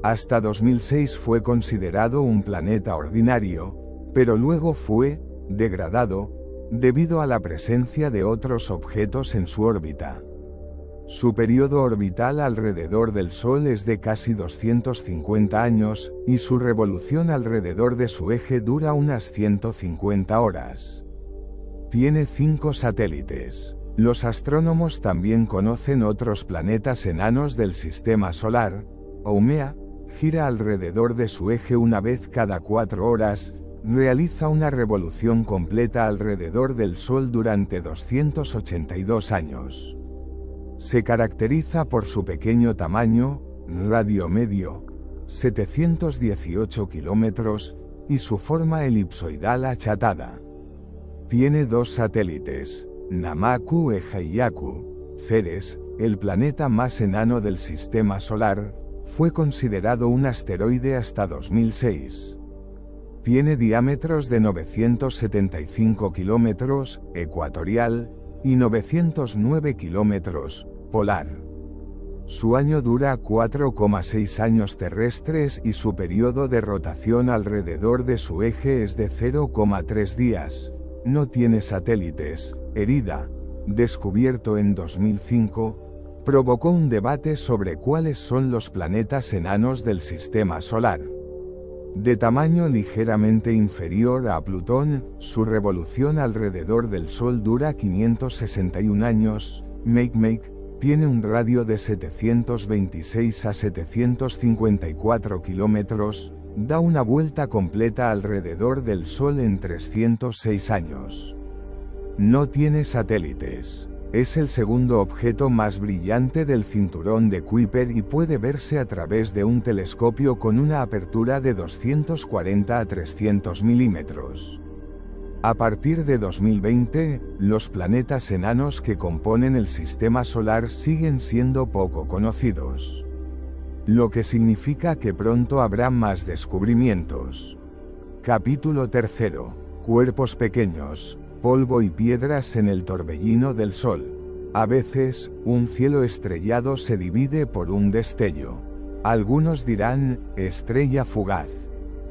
A: Hasta 2006 fue considerado un planeta ordinario, pero luego fue degradado debido a la presencia de otros objetos en su órbita. Su periodo orbital alrededor del Sol es de casi 250 años, y su revolución alrededor de su eje dura unas 150 horas. Tiene 5 satélites. Los astrónomos también conocen otros planetas enanos del Sistema Solar. Haumea gira alrededor de su eje una vez cada 4 horas, realiza una revolución completa alrededor del Sol durante 282 años. Se caracteriza por su pequeño tamaño, radio medio, 718 kilómetros, y su forma elipsoidal achatada. Tiene 2 satélites, Namaku e Heiaku. Ceres, el planeta más enano del Sistema Solar, fue considerado un asteroide hasta 2006. Tiene diámetros de 975 kilómetros, ecuatorial, y 909 kilómetros, polar. Su año dura 4,6 años terrestres y su periodo de rotación alrededor de su eje es de 0,3 días. No tiene satélites. Herida, descubierto en 2005, provocó un debate sobre cuáles son los planetas enanos del Sistema Solar. De tamaño ligeramente inferior a Plutón, su revolución alrededor del Sol dura 561 años. Makemake tiene un radio de 726 a 754 kilómetros, da una vuelta completa alrededor del Sol en 306 años. No tiene satélites. Es el segundo objeto más brillante del cinturón de Kuiper y puede verse a través de un telescopio con una apertura de 240 a 300 milímetros. A partir de 2020, los planetas enanos que componen el Sistema Solar siguen siendo poco conocidos. Lo que significa que pronto habrá más descubrimientos. Capítulo 3. Cuerpos pequeños. Polvo y piedras en el torbellino del Sol. A veces, un cielo estrellado se divide por un destello. Algunos dirán, estrella fugaz.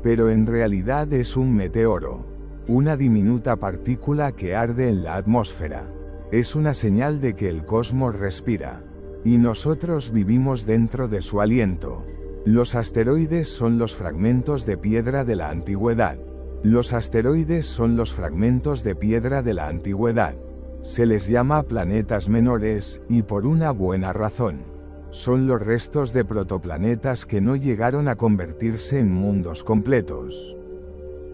A: Pero en realidad es un meteoro. Una diminuta partícula que arde en la atmósfera. Es una señal de que el cosmos respira. Y nosotros vivimos dentro de su aliento. Los asteroides son los fragmentos de piedra de la antigüedad. Los asteroides son los fragmentos de piedra de la antigüedad. Se les llama planetas menores, y por una buena razón. Son los restos de protoplanetas que no llegaron a convertirse en mundos completos.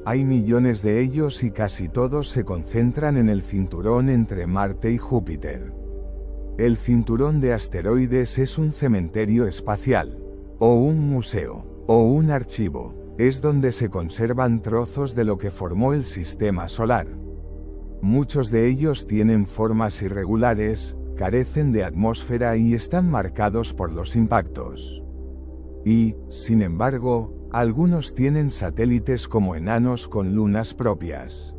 A: Hay millones de ellos y casi todos se concentran en el cinturón entre Marte y Júpiter. El cinturón de asteroides es un cementerio espacial, o un museo, o un archivo. Es donde se conservan trozos de lo que formó el Sistema Solar. Muchos de ellos tienen formas irregulares, carecen de atmósfera y están marcados por los impactos. Y, sin embargo, algunos tienen satélites como enanos con lunas propias.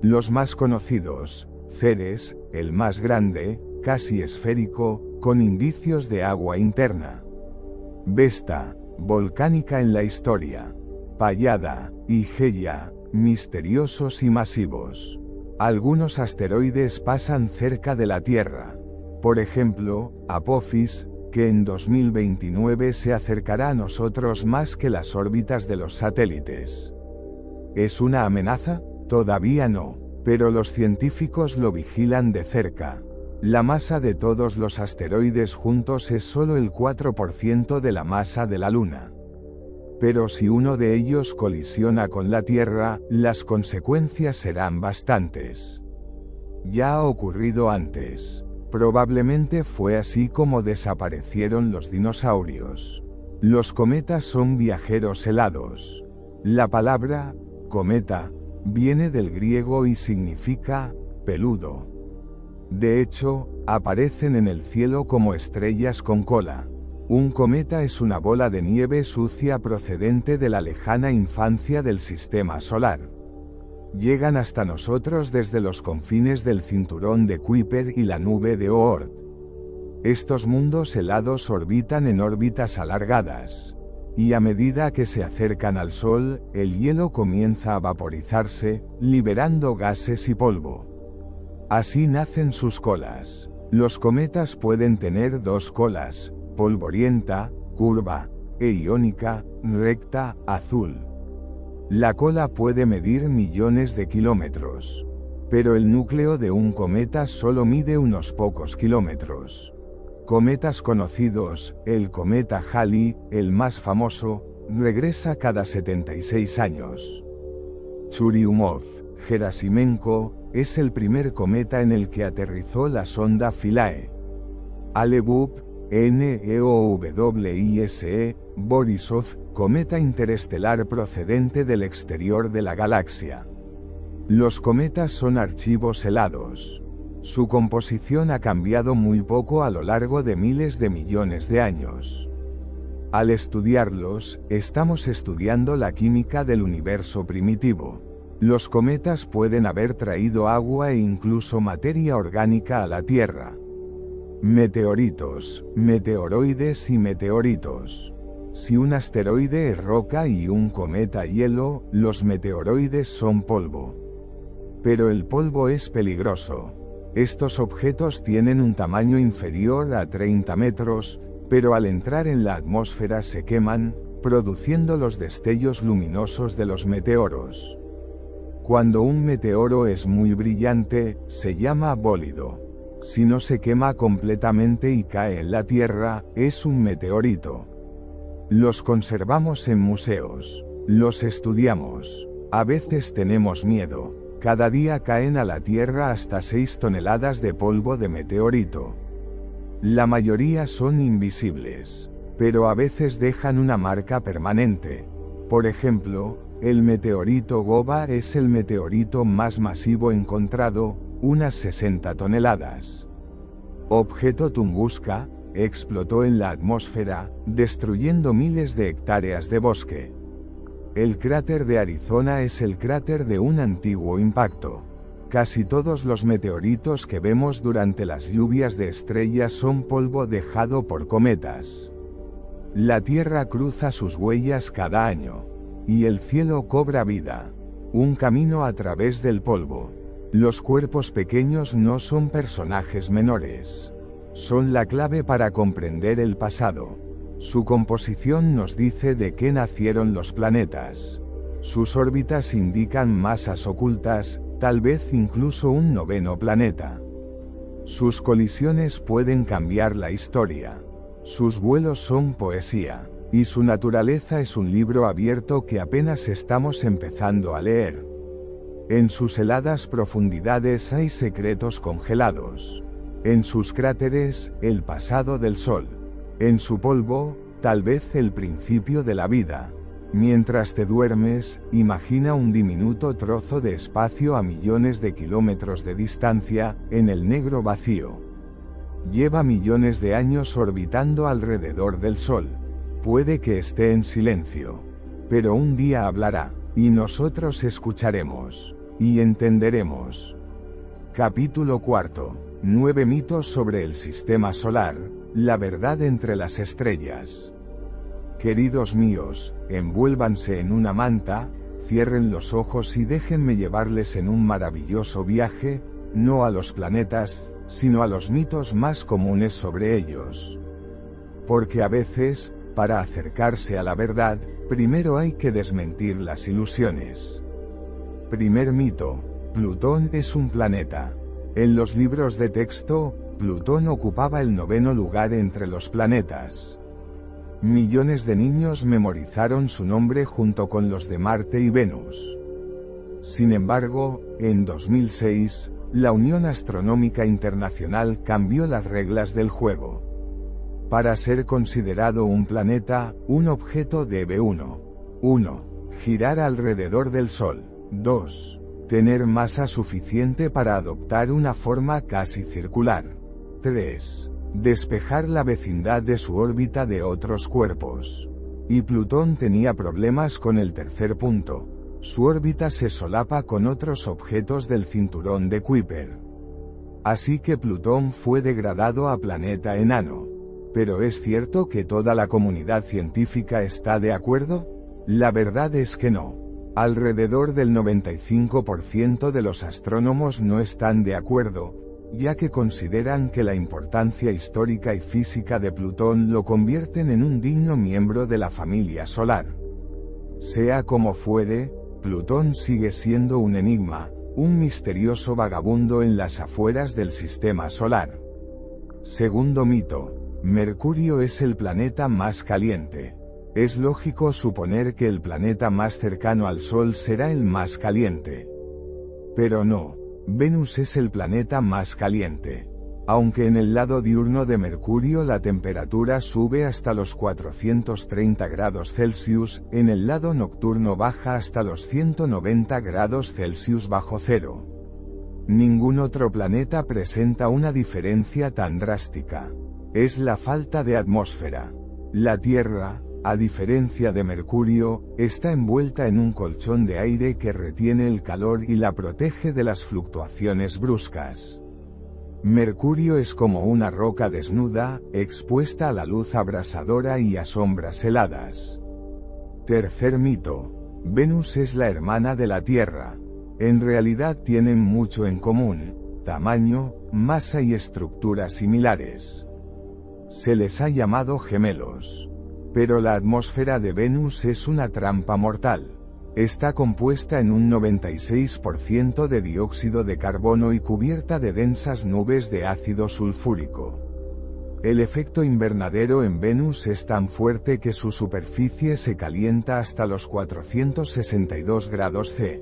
A: Los más conocidos, Ceres, el más grande, casi esférico, con indicios de agua interna. Vesta, volcánica en la historia. Pallada, y Geia, misteriosos y masivos. Algunos asteroides pasan cerca de la Tierra. Por ejemplo, Apophis, que en 2029 se acercará a nosotros más que las órbitas de los satélites. ¿Es una amenaza? Todavía no, pero los científicos lo vigilan de cerca. La masa de todos los asteroides juntos es solo el 4% de la masa de la Luna. Pero si uno de ellos colisiona con la Tierra, las consecuencias serán bastantes. Ya ha ocurrido antes. Probablemente fue así como desaparecieron los dinosaurios. Los cometas son viajeros helados. La palabra, cometa, viene del griego y significa, peludo. De hecho, aparecen en el cielo como estrellas con cola. Un cometa es una bola de nieve sucia procedente de la lejana infancia del sistema solar. Llegan hasta nosotros desde los confines del cinturón de Kuiper y la nube de Oort. Estos mundos helados orbitan en órbitas alargadas. Y a medida que se acercan al Sol, el hielo comienza a vaporizarse, liberando gases y polvo. Así nacen sus colas. Los cometas pueden tener dos colas, polvorienta, curva, e iónica, recta, azul. La cola puede medir millones de kilómetros. Pero el núcleo de un cometa solo mide unos pocos kilómetros. Cometas conocidos, el cometa Halley, el más famoso, regresa cada 76 años. Churyumov-Gerasimenko es el primer cometa en el que aterrizó la sonda Philae. Alebub, NEOWISE, Borisov, cometa interestelar procedente del exterior de la galaxia. Los cometas son archivos helados. Su composición ha cambiado muy poco a lo largo de miles de millones de años. Al estudiarlos, estamos estudiando la química del universo primitivo. Los cometas pueden haber traído agua e incluso materia orgánica a la Tierra. Meteoritos, meteoroides y meteoritos. Si un asteroide es roca y un cometa hielo, los meteoroides son polvo. Pero el polvo es peligroso. Estos objetos tienen un tamaño inferior a 30 metros, pero al entrar en la atmósfera se queman, produciendo los destellos luminosos de los meteoros. Cuando un meteoro es muy brillante, se llama bólido. Si no se quema completamente y cae en la Tierra, es un meteorito. Los conservamos en museos. Los estudiamos. A veces tenemos miedo. Cada día caen a la Tierra hasta 6 toneladas de polvo de meteorito. La mayoría son invisibles, pero a veces dejan una marca permanente. Por ejemplo, el meteorito Goba es el meteorito más masivo encontrado, unas 60 toneladas. Objeto Tunguska explotó en la atmósfera, destruyendo miles de hectáreas de bosque. El cráter de Arizona es el cráter de un antiguo impacto. Casi todos los meteoritos que vemos durante las lluvias de estrellas son polvo dejado por cometas. La Tierra cruza sus huellas cada año. Y el cielo cobra vida. Un camino a través del polvo. Los cuerpos pequeños no son personajes menores. Son la clave para comprender el pasado. Su composición nos dice de qué nacieron los planetas. Sus órbitas indican masas ocultas, tal vez incluso un noveno planeta. Sus colisiones pueden cambiar la historia. Sus vuelos son poesía. Y su naturaleza es un libro abierto que apenas estamos empezando a leer. En sus heladas profundidades hay secretos congelados. En sus cráteres, el pasado del Sol. En su polvo, tal vez el principio de la vida. Mientras te duermes, imagina un diminuto trozo de espacio a millones de kilómetros de distancia, en el negro vacío. Lleva millones de años orbitando alrededor del Sol. Puede que esté en silencio. Pero un día hablará, y nosotros escucharemos. Y entenderemos. Capítulo 4. 9 mitos sobre el sistema solar. La verdad entre las estrellas. Queridos míos, envuélvanse en una manta, cierren los ojos y déjenme llevarles en un maravilloso viaje, no a los planetas, sino a los mitos más comunes sobre ellos. Porque a veces, para acercarse a la verdad, primero hay que desmentir las ilusiones. Primer mito: Plutón es un planeta. En los libros de texto, Plutón ocupaba el 9º lugar entre los planetas. Millones de niños memorizaron su nombre junto con los de Marte y Venus. Sin embargo, en 2006, la Unión Astronómica Internacional cambió las reglas del juego. Para ser considerado un planeta, un objeto debe 1. Girar alrededor del Sol. 2. Tener masa suficiente para adoptar una forma casi circular. 3. despejar la vecindad de su órbita de otros cuerpos. Y Plutón tenía problemas con el tercer punto. Su órbita se solapa con otros objetos del cinturón de Kuiper. Así que Plutón fue degradado a planeta enano. ¿Pero es cierto que toda la comunidad científica está de acuerdo? La verdad es que no. Alrededor del 95% de los astrónomos no están de acuerdo, ya que consideran que la importancia histórica y física de Plutón lo convierten en un digno miembro de la familia solar. Sea como fuere, Plutón sigue siendo un enigma, un misterioso vagabundo en las afueras del sistema solar. Segundo mito. Mercurio es el planeta más caliente. Es lógico suponer que el planeta más cercano al Sol será el más caliente. Pero no, Venus es el planeta más caliente. Aunque en el lado diurno de Mercurio la temperatura sube hasta los 430 grados Celsius, en el lado nocturno baja hasta los 190 grados Celsius bajo cero. Ningún otro planeta presenta una diferencia tan drástica. Es la falta de atmósfera. La Tierra, a diferencia de Mercurio, está envuelta en un colchón de aire que retiene el calor y la protege de las fluctuaciones bruscas. Mercurio es como una roca desnuda, expuesta a la luz abrasadora y a sombras heladas. Tercer mito. Venus es la hermana de la Tierra. En realidad tienen mucho en común: tamaño, masa y estructuras similares. Se les ha llamado gemelos. Pero la atmósfera de Venus es una trampa mortal. Está compuesta en un 96% de dióxido de carbono y cubierta de densas nubes de ácido sulfúrico. El efecto invernadero en Venus es tan fuerte que su superficie se calienta hasta los 462 grados C.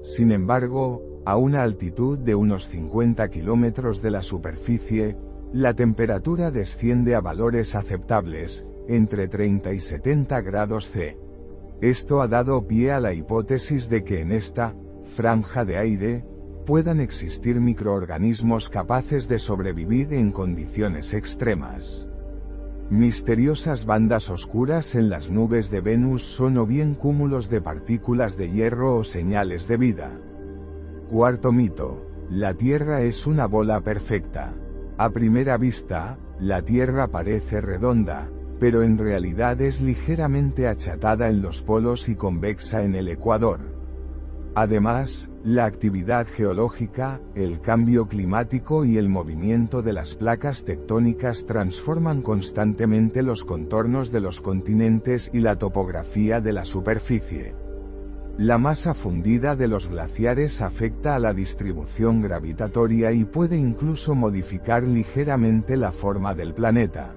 A: Sin embargo, a una altitud de unos 50 kilómetros de la superficie, la temperatura desciende a valores aceptables, entre 30 y 70 grados C. Esto ha dado pie a la hipótesis de que en esta franja de aire puedan existir microorganismos capaces de sobrevivir en condiciones extremas. Misteriosas bandas oscuras en las nubes de Venus son o bien cúmulos de partículas de hierro o señales de vida. Cuarto mito. La Tierra es una bola perfecta. A primera vista, la Tierra parece redonda, pero en realidad es ligeramente achatada en los polos y convexa en el ecuador. Además, la actividad geológica, el cambio climático y el movimiento de las placas tectónicas transforman constantemente los contornos de los continentes y la topografía de la superficie. La masa fundida de los glaciares afecta a la distribución gravitatoria y puede incluso modificar ligeramente la forma del planeta.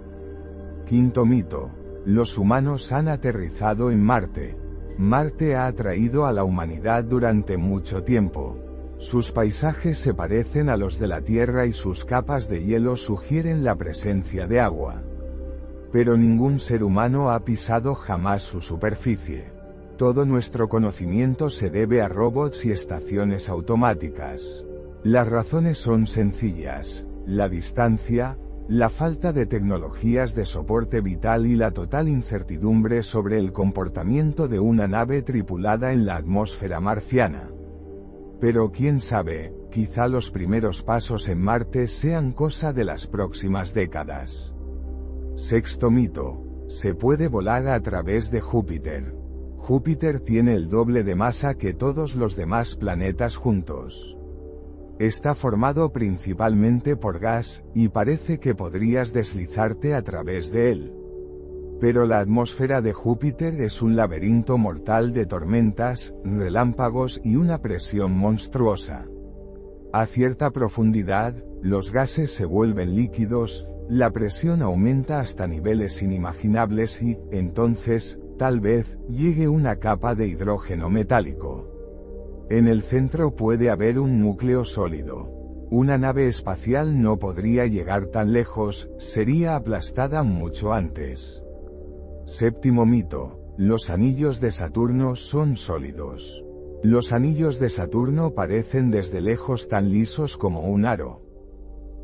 A: Quinto mito. Los humanos han aterrizado en Marte. Marte ha atraído a la humanidad durante mucho tiempo. Sus paisajes se parecen a los de la Tierra y sus capas de hielo sugieren la presencia de agua. Pero ningún ser humano ha pisado jamás su superficie. Todo nuestro conocimiento se debe a robots y estaciones automáticas. Las razones son sencillas: la distancia, la falta de tecnologías de soporte vital y la total incertidumbre sobre el comportamiento de una nave tripulada en la atmósfera marciana. Pero quién sabe, quizá los primeros pasos en Marte sean cosa de las próximas décadas. Sexto mito. Se puede volar a través de Júpiter. Júpiter tiene el doble de masa que todos los demás planetas juntos. Está formado principalmente por gas, y parece que podrías deslizarte a través de él. Pero la atmósfera de Júpiter es un laberinto mortal de tormentas, relámpagos y una presión monstruosa. A cierta profundidad, los gases se vuelven líquidos, la presión aumenta hasta niveles inimaginables y, entonces, tal vez, llegue una capa de hidrógeno metálico. En el centro puede haber un núcleo sólido. Una nave espacial no podría llegar tan lejos, sería aplastada mucho antes. Séptimo mito. Los anillos de Saturno son sólidos. Los anillos de Saturno parecen desde lejos tan lisos como un aro.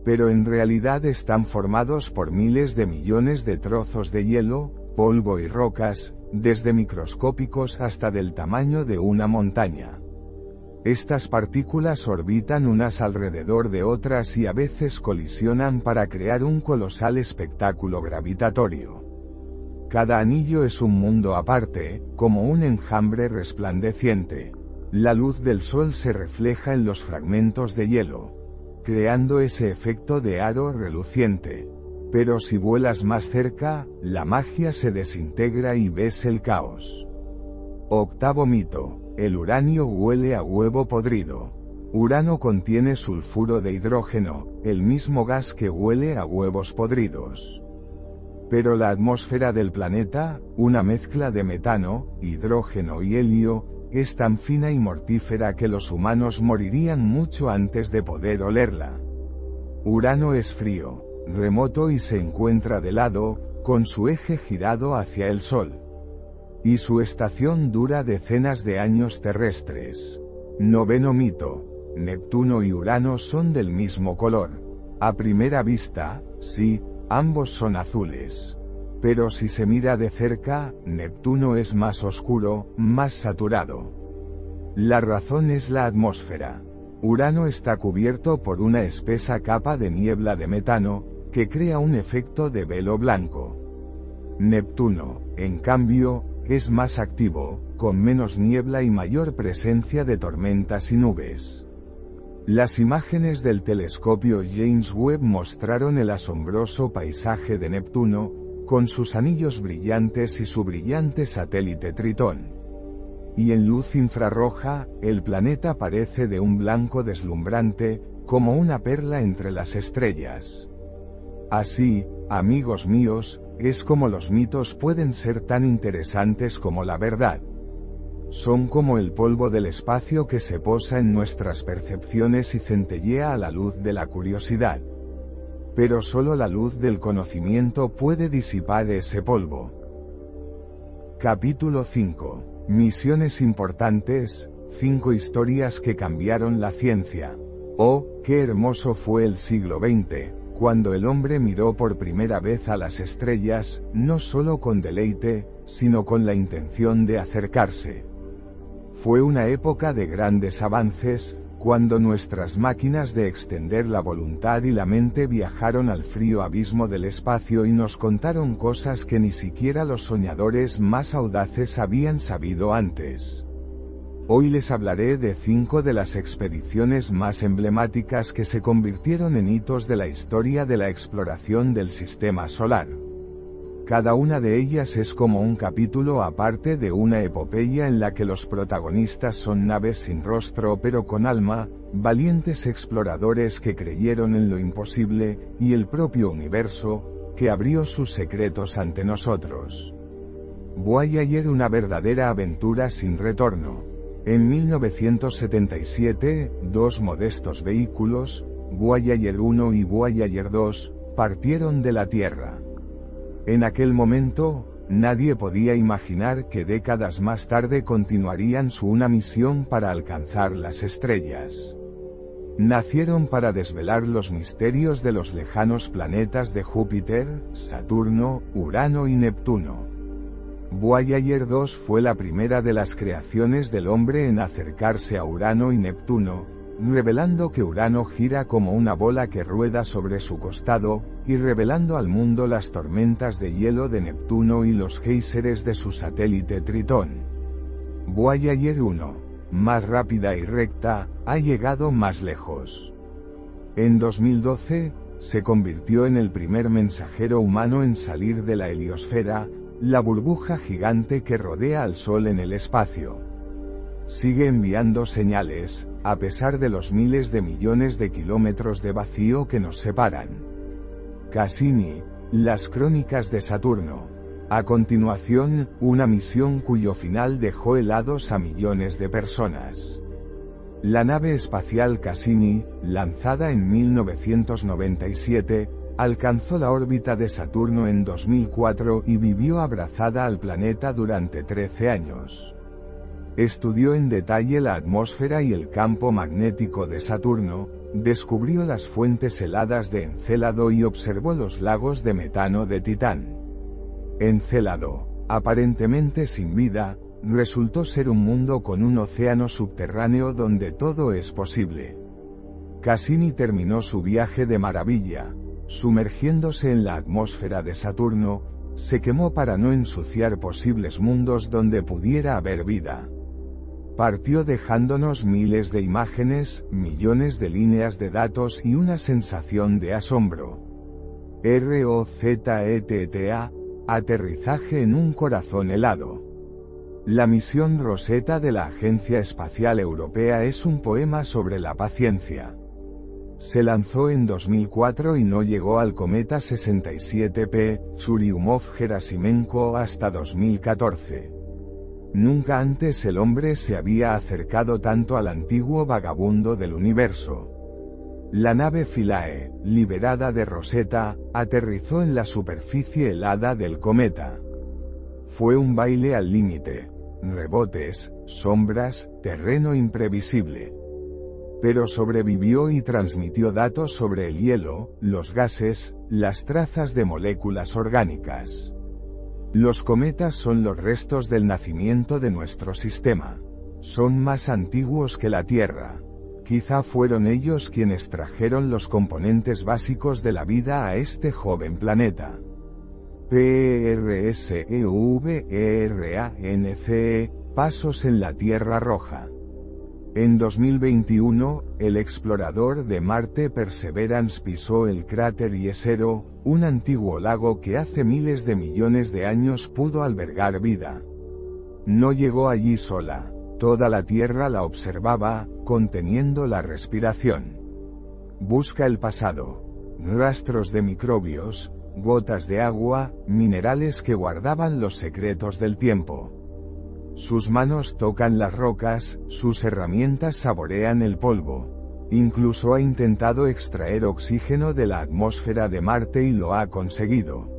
A: pero en realidad están formados por miles de millones de trozos de hielo, polvo y rocas, desde microscópicos hasta del tamaño de una montaña. Estas partículas orbitan unas alrededor de otras y a veces colisionan para crear un colosal espectáculo gravitatorio. Cada anillo es un mundo aparte, como un enjambre resplandeciente. La luz del sol se refleja en los fragmentos de hielo, creando ese efecto de aro reluciente. Pero si vuelas más cerca, la magia se desintegra y ves el caos. Octavo mito. El uranio huele a huevo podrido. Urano contiene sulfuro de hidrógeno, el mismo gas que huele a huevos podridos. Pero la atmósfera del planeta, una mezcla de metano, hidrógeno y helio, es tan fina y mortífera que los humanos morirían mucho antes de poder olerla. Urano es frío, remoto y se encuentra de lado, con su eje girado hacia el Sol. Y su estación dura decenas de años terrestres. Noveno mito. Neptuno y Urano son del mismo color. A primera vista, sí, ambos son azules. Pero si se mira de cerca, Neptuno es más oscuro, más saturado. La razón es la atmósfera. Urano está cubierto por una espesa capa de niebla de metano, que crea un efecto de velo blanco. Neptuno, en cambio, es más activo, con menos niebla y mayor presencia de tormentas y nubes. Las imágenes del telescopio James Webb mostraron el asombroso paisaje de Neptuno, con sus anillos brillantes y su brillante satélite Tritón. Y en luz infrarroja, el planeta parece de un blanco deslumbrante, como una perla entre las estrellas. Así, amigos míos, es como los mitos pueden ser tan interesantes como la verdad. Son como el polvo del espacio que se posa en nuestras percepciones y centellea a la luz de la curiosidad. Pero solo la luz del conocimiento puede disipar ese polvo. Capítulo 5. Misiones importantes, 5 historias que cambiaron la ciencia. Oh, qué hermoso fue el siglo XX. Cuando el hombre miró por primera vez a las estrellas, no solo con deleite, sino con la intención de acercarse. Fue una época de grandes avances, cuando nuestras máquinas de extender la voluntad y la mente viajaron al frío abismo del espacio y nos contaron cosas que ni siquiera los soñadores más audaces habían sabido antes. Hoy les hablaré de 5 de las expediciones más emblemáticas que se convirtieron en hitos de la historia de la exploración del sistema solar. Cada una de ellas es como un capítulo aparte de una epopeya en la que los protagonistas son naves sin rostro pero con alma, valientes exploradores que creyeron en lo imposible, y el propio universo, que abrió sus secretos ante nosotros. Voyager, una verdadera aventura sin retorno. En 1977, 2 modestos vehículos, Voyager 1 y Voyager 2, partieron de la Tierra. En aquel momento, nadie podía imaginar que décadas más tarde continuarían una misión para alcanzar las estrellas. Nacieron para desvelar los misterios de los lejanos planetas de Júpiter, Saturno, Urano y Neptuno. Voyager 2 fue la primera de las creaciones del hombre en acercarse a Urano y Neptuno, revelando que Urano gira como una bola que rueda sobre su costado, y revelando al mundo las tormentas de hielo de Neptuno y los géiseres de su satélite Tritón. Voyager 1, más rápida y recta, ha llegado más lejos. En 2012, se convirtió en el primer mensajero humano en salir de la heliosfera, la burbuja gigante que rodea al Sol en el espacio. Sigue enviando señales, a pesar de los miles de millones de kilómetros de vacío que nos separan. Cassini, las crónicas de Saturno. A continuación, una misión cuyo final dejó helados a millones de personas. La nave espacial Cassini, lanzada en 1997, alcanzó la órbita de Saturno en 2004 y vivió abrazada al planeta durante 13 años. Estudió en detalle la atmósfera y el campo magnético de Saturno, Descubrió las fuentes heladas de Encélado y observó los lagos de metano de Titán. Encélado, aparentemente sin vida, resultó ser un mundo con un océano subterráneo donde todo es posible. Cassini terminó su viaje de maravilla. Sumergiéndose en la atmósfera de Saturno, se quemó para no ensuciar posibles mundos donde pudiera haber vida. Partió dejándonos miles de imágenes, millones de líneas de datos y una sensación de asombro. ROZETTA, aterrizaje en un corazón helado. La misión Rosetta de la Agencia Espacial Europea es un poema sobre la paciencia. Se lanzó en 2004 y no llegó al cometa 67P, Churyumov-Gerasimenko hasta 2014. Nunca antes el hombre se había acercado tanto al antiguo vagabundo del universo. La nave Philae, liberada de Rosetta, aterrizó en la superficie helada del cometa. Fue un baile al límite, rebotes, sombras, terreno imprevisible. Pero sobrevivió y transmitió datos sobre el hielo, los gases, las trazas de moléculas orgánicas. Los cometas son los restos del nacimiento de nuestro sistema. Son más antiguos que la Tierra. Quizá fueron ellos quienes trajeron los componentes básicos de la vida a este joven planeta. PRSEVERANCE, pasos en la Tierra Roja. En 2021, el explorador de Marte Perseverance pisó el cráter Jezero, un antiguo lago que hace miles de millones de años pudo albergar vida. No llegó allí sola, toda la Tierra la observaba, conteniendo la respiración. Busca el pasado. Rastros de microbios, gotas de agua, minerales que guardaban los secretos del tiempo. Sus manos tocan las rocas, sus herramientas saborean el polvo. Incluso ha intentado extraer oxígeno de la atmósfera de Marte y lo ha conseguido.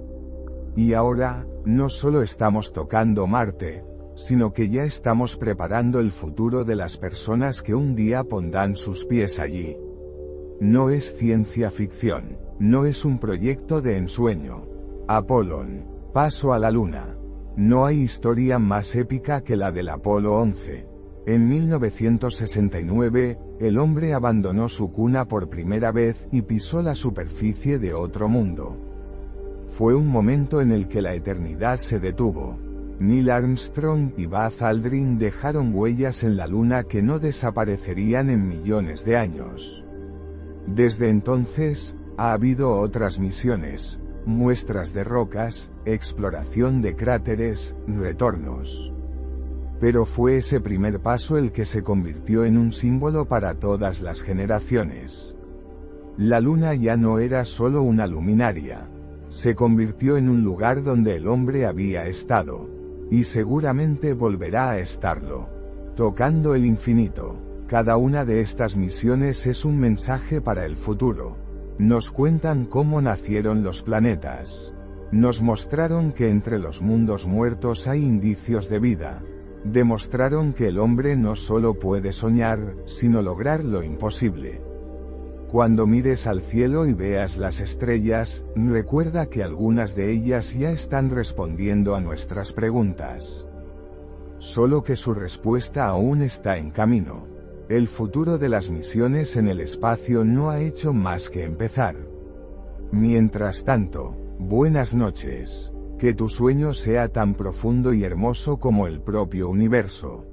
A: Y ahora, no solo estamos tocando Marte, sino que ya estamos preparando el futuro de las personas que un día pondrán sus pies allí. No es ciencia ficción, no es un proyecto de ensueño. Apolón, paso a la Luna. No hay historia más épica que la del Apolo 11. En 1969, el hombre abandonó su cuna por primera vez y pisó la superficie de otro mundo. Fue un momento en el que la eternidad se detuvo. Neil Armstrong y Buzz Aldrin dejaron huellas en la Luna que no desaparecerían en millones de años. Desde entonces, ha habido otras misiones, muestras de rocas, exploración de cráteres, retornos. Pero fue ese primer paso el que se convirtió en un símbolo para todas las generaciones. La Luna ya no era solo una luminaria. Se convirtió en un lugar donde el hombre había estado. Y seguramente volverá a estarlo. Tocando el infinito. Cada una de estas misiones es un mensaje para el futuro. Nos cuentan cómo nacieron los planetas. Nos mostraron que entre los mundos muertos hay indicios de vida. Demostraron que el hombre no solo puede soñar, sino lograr lo imposible. Cuando mires al cielo y veas las estrellas, recuerda que algunas de ellas ya están respondiendo a nuestras preguntas. Solo que su respuesta aún está en camino. El futuro de las misiones en el espacio no ha hecho más que empezar. Mientras tanto, buenas noches. Que tu sueño sea tan profundo y hermoso como el propio universo.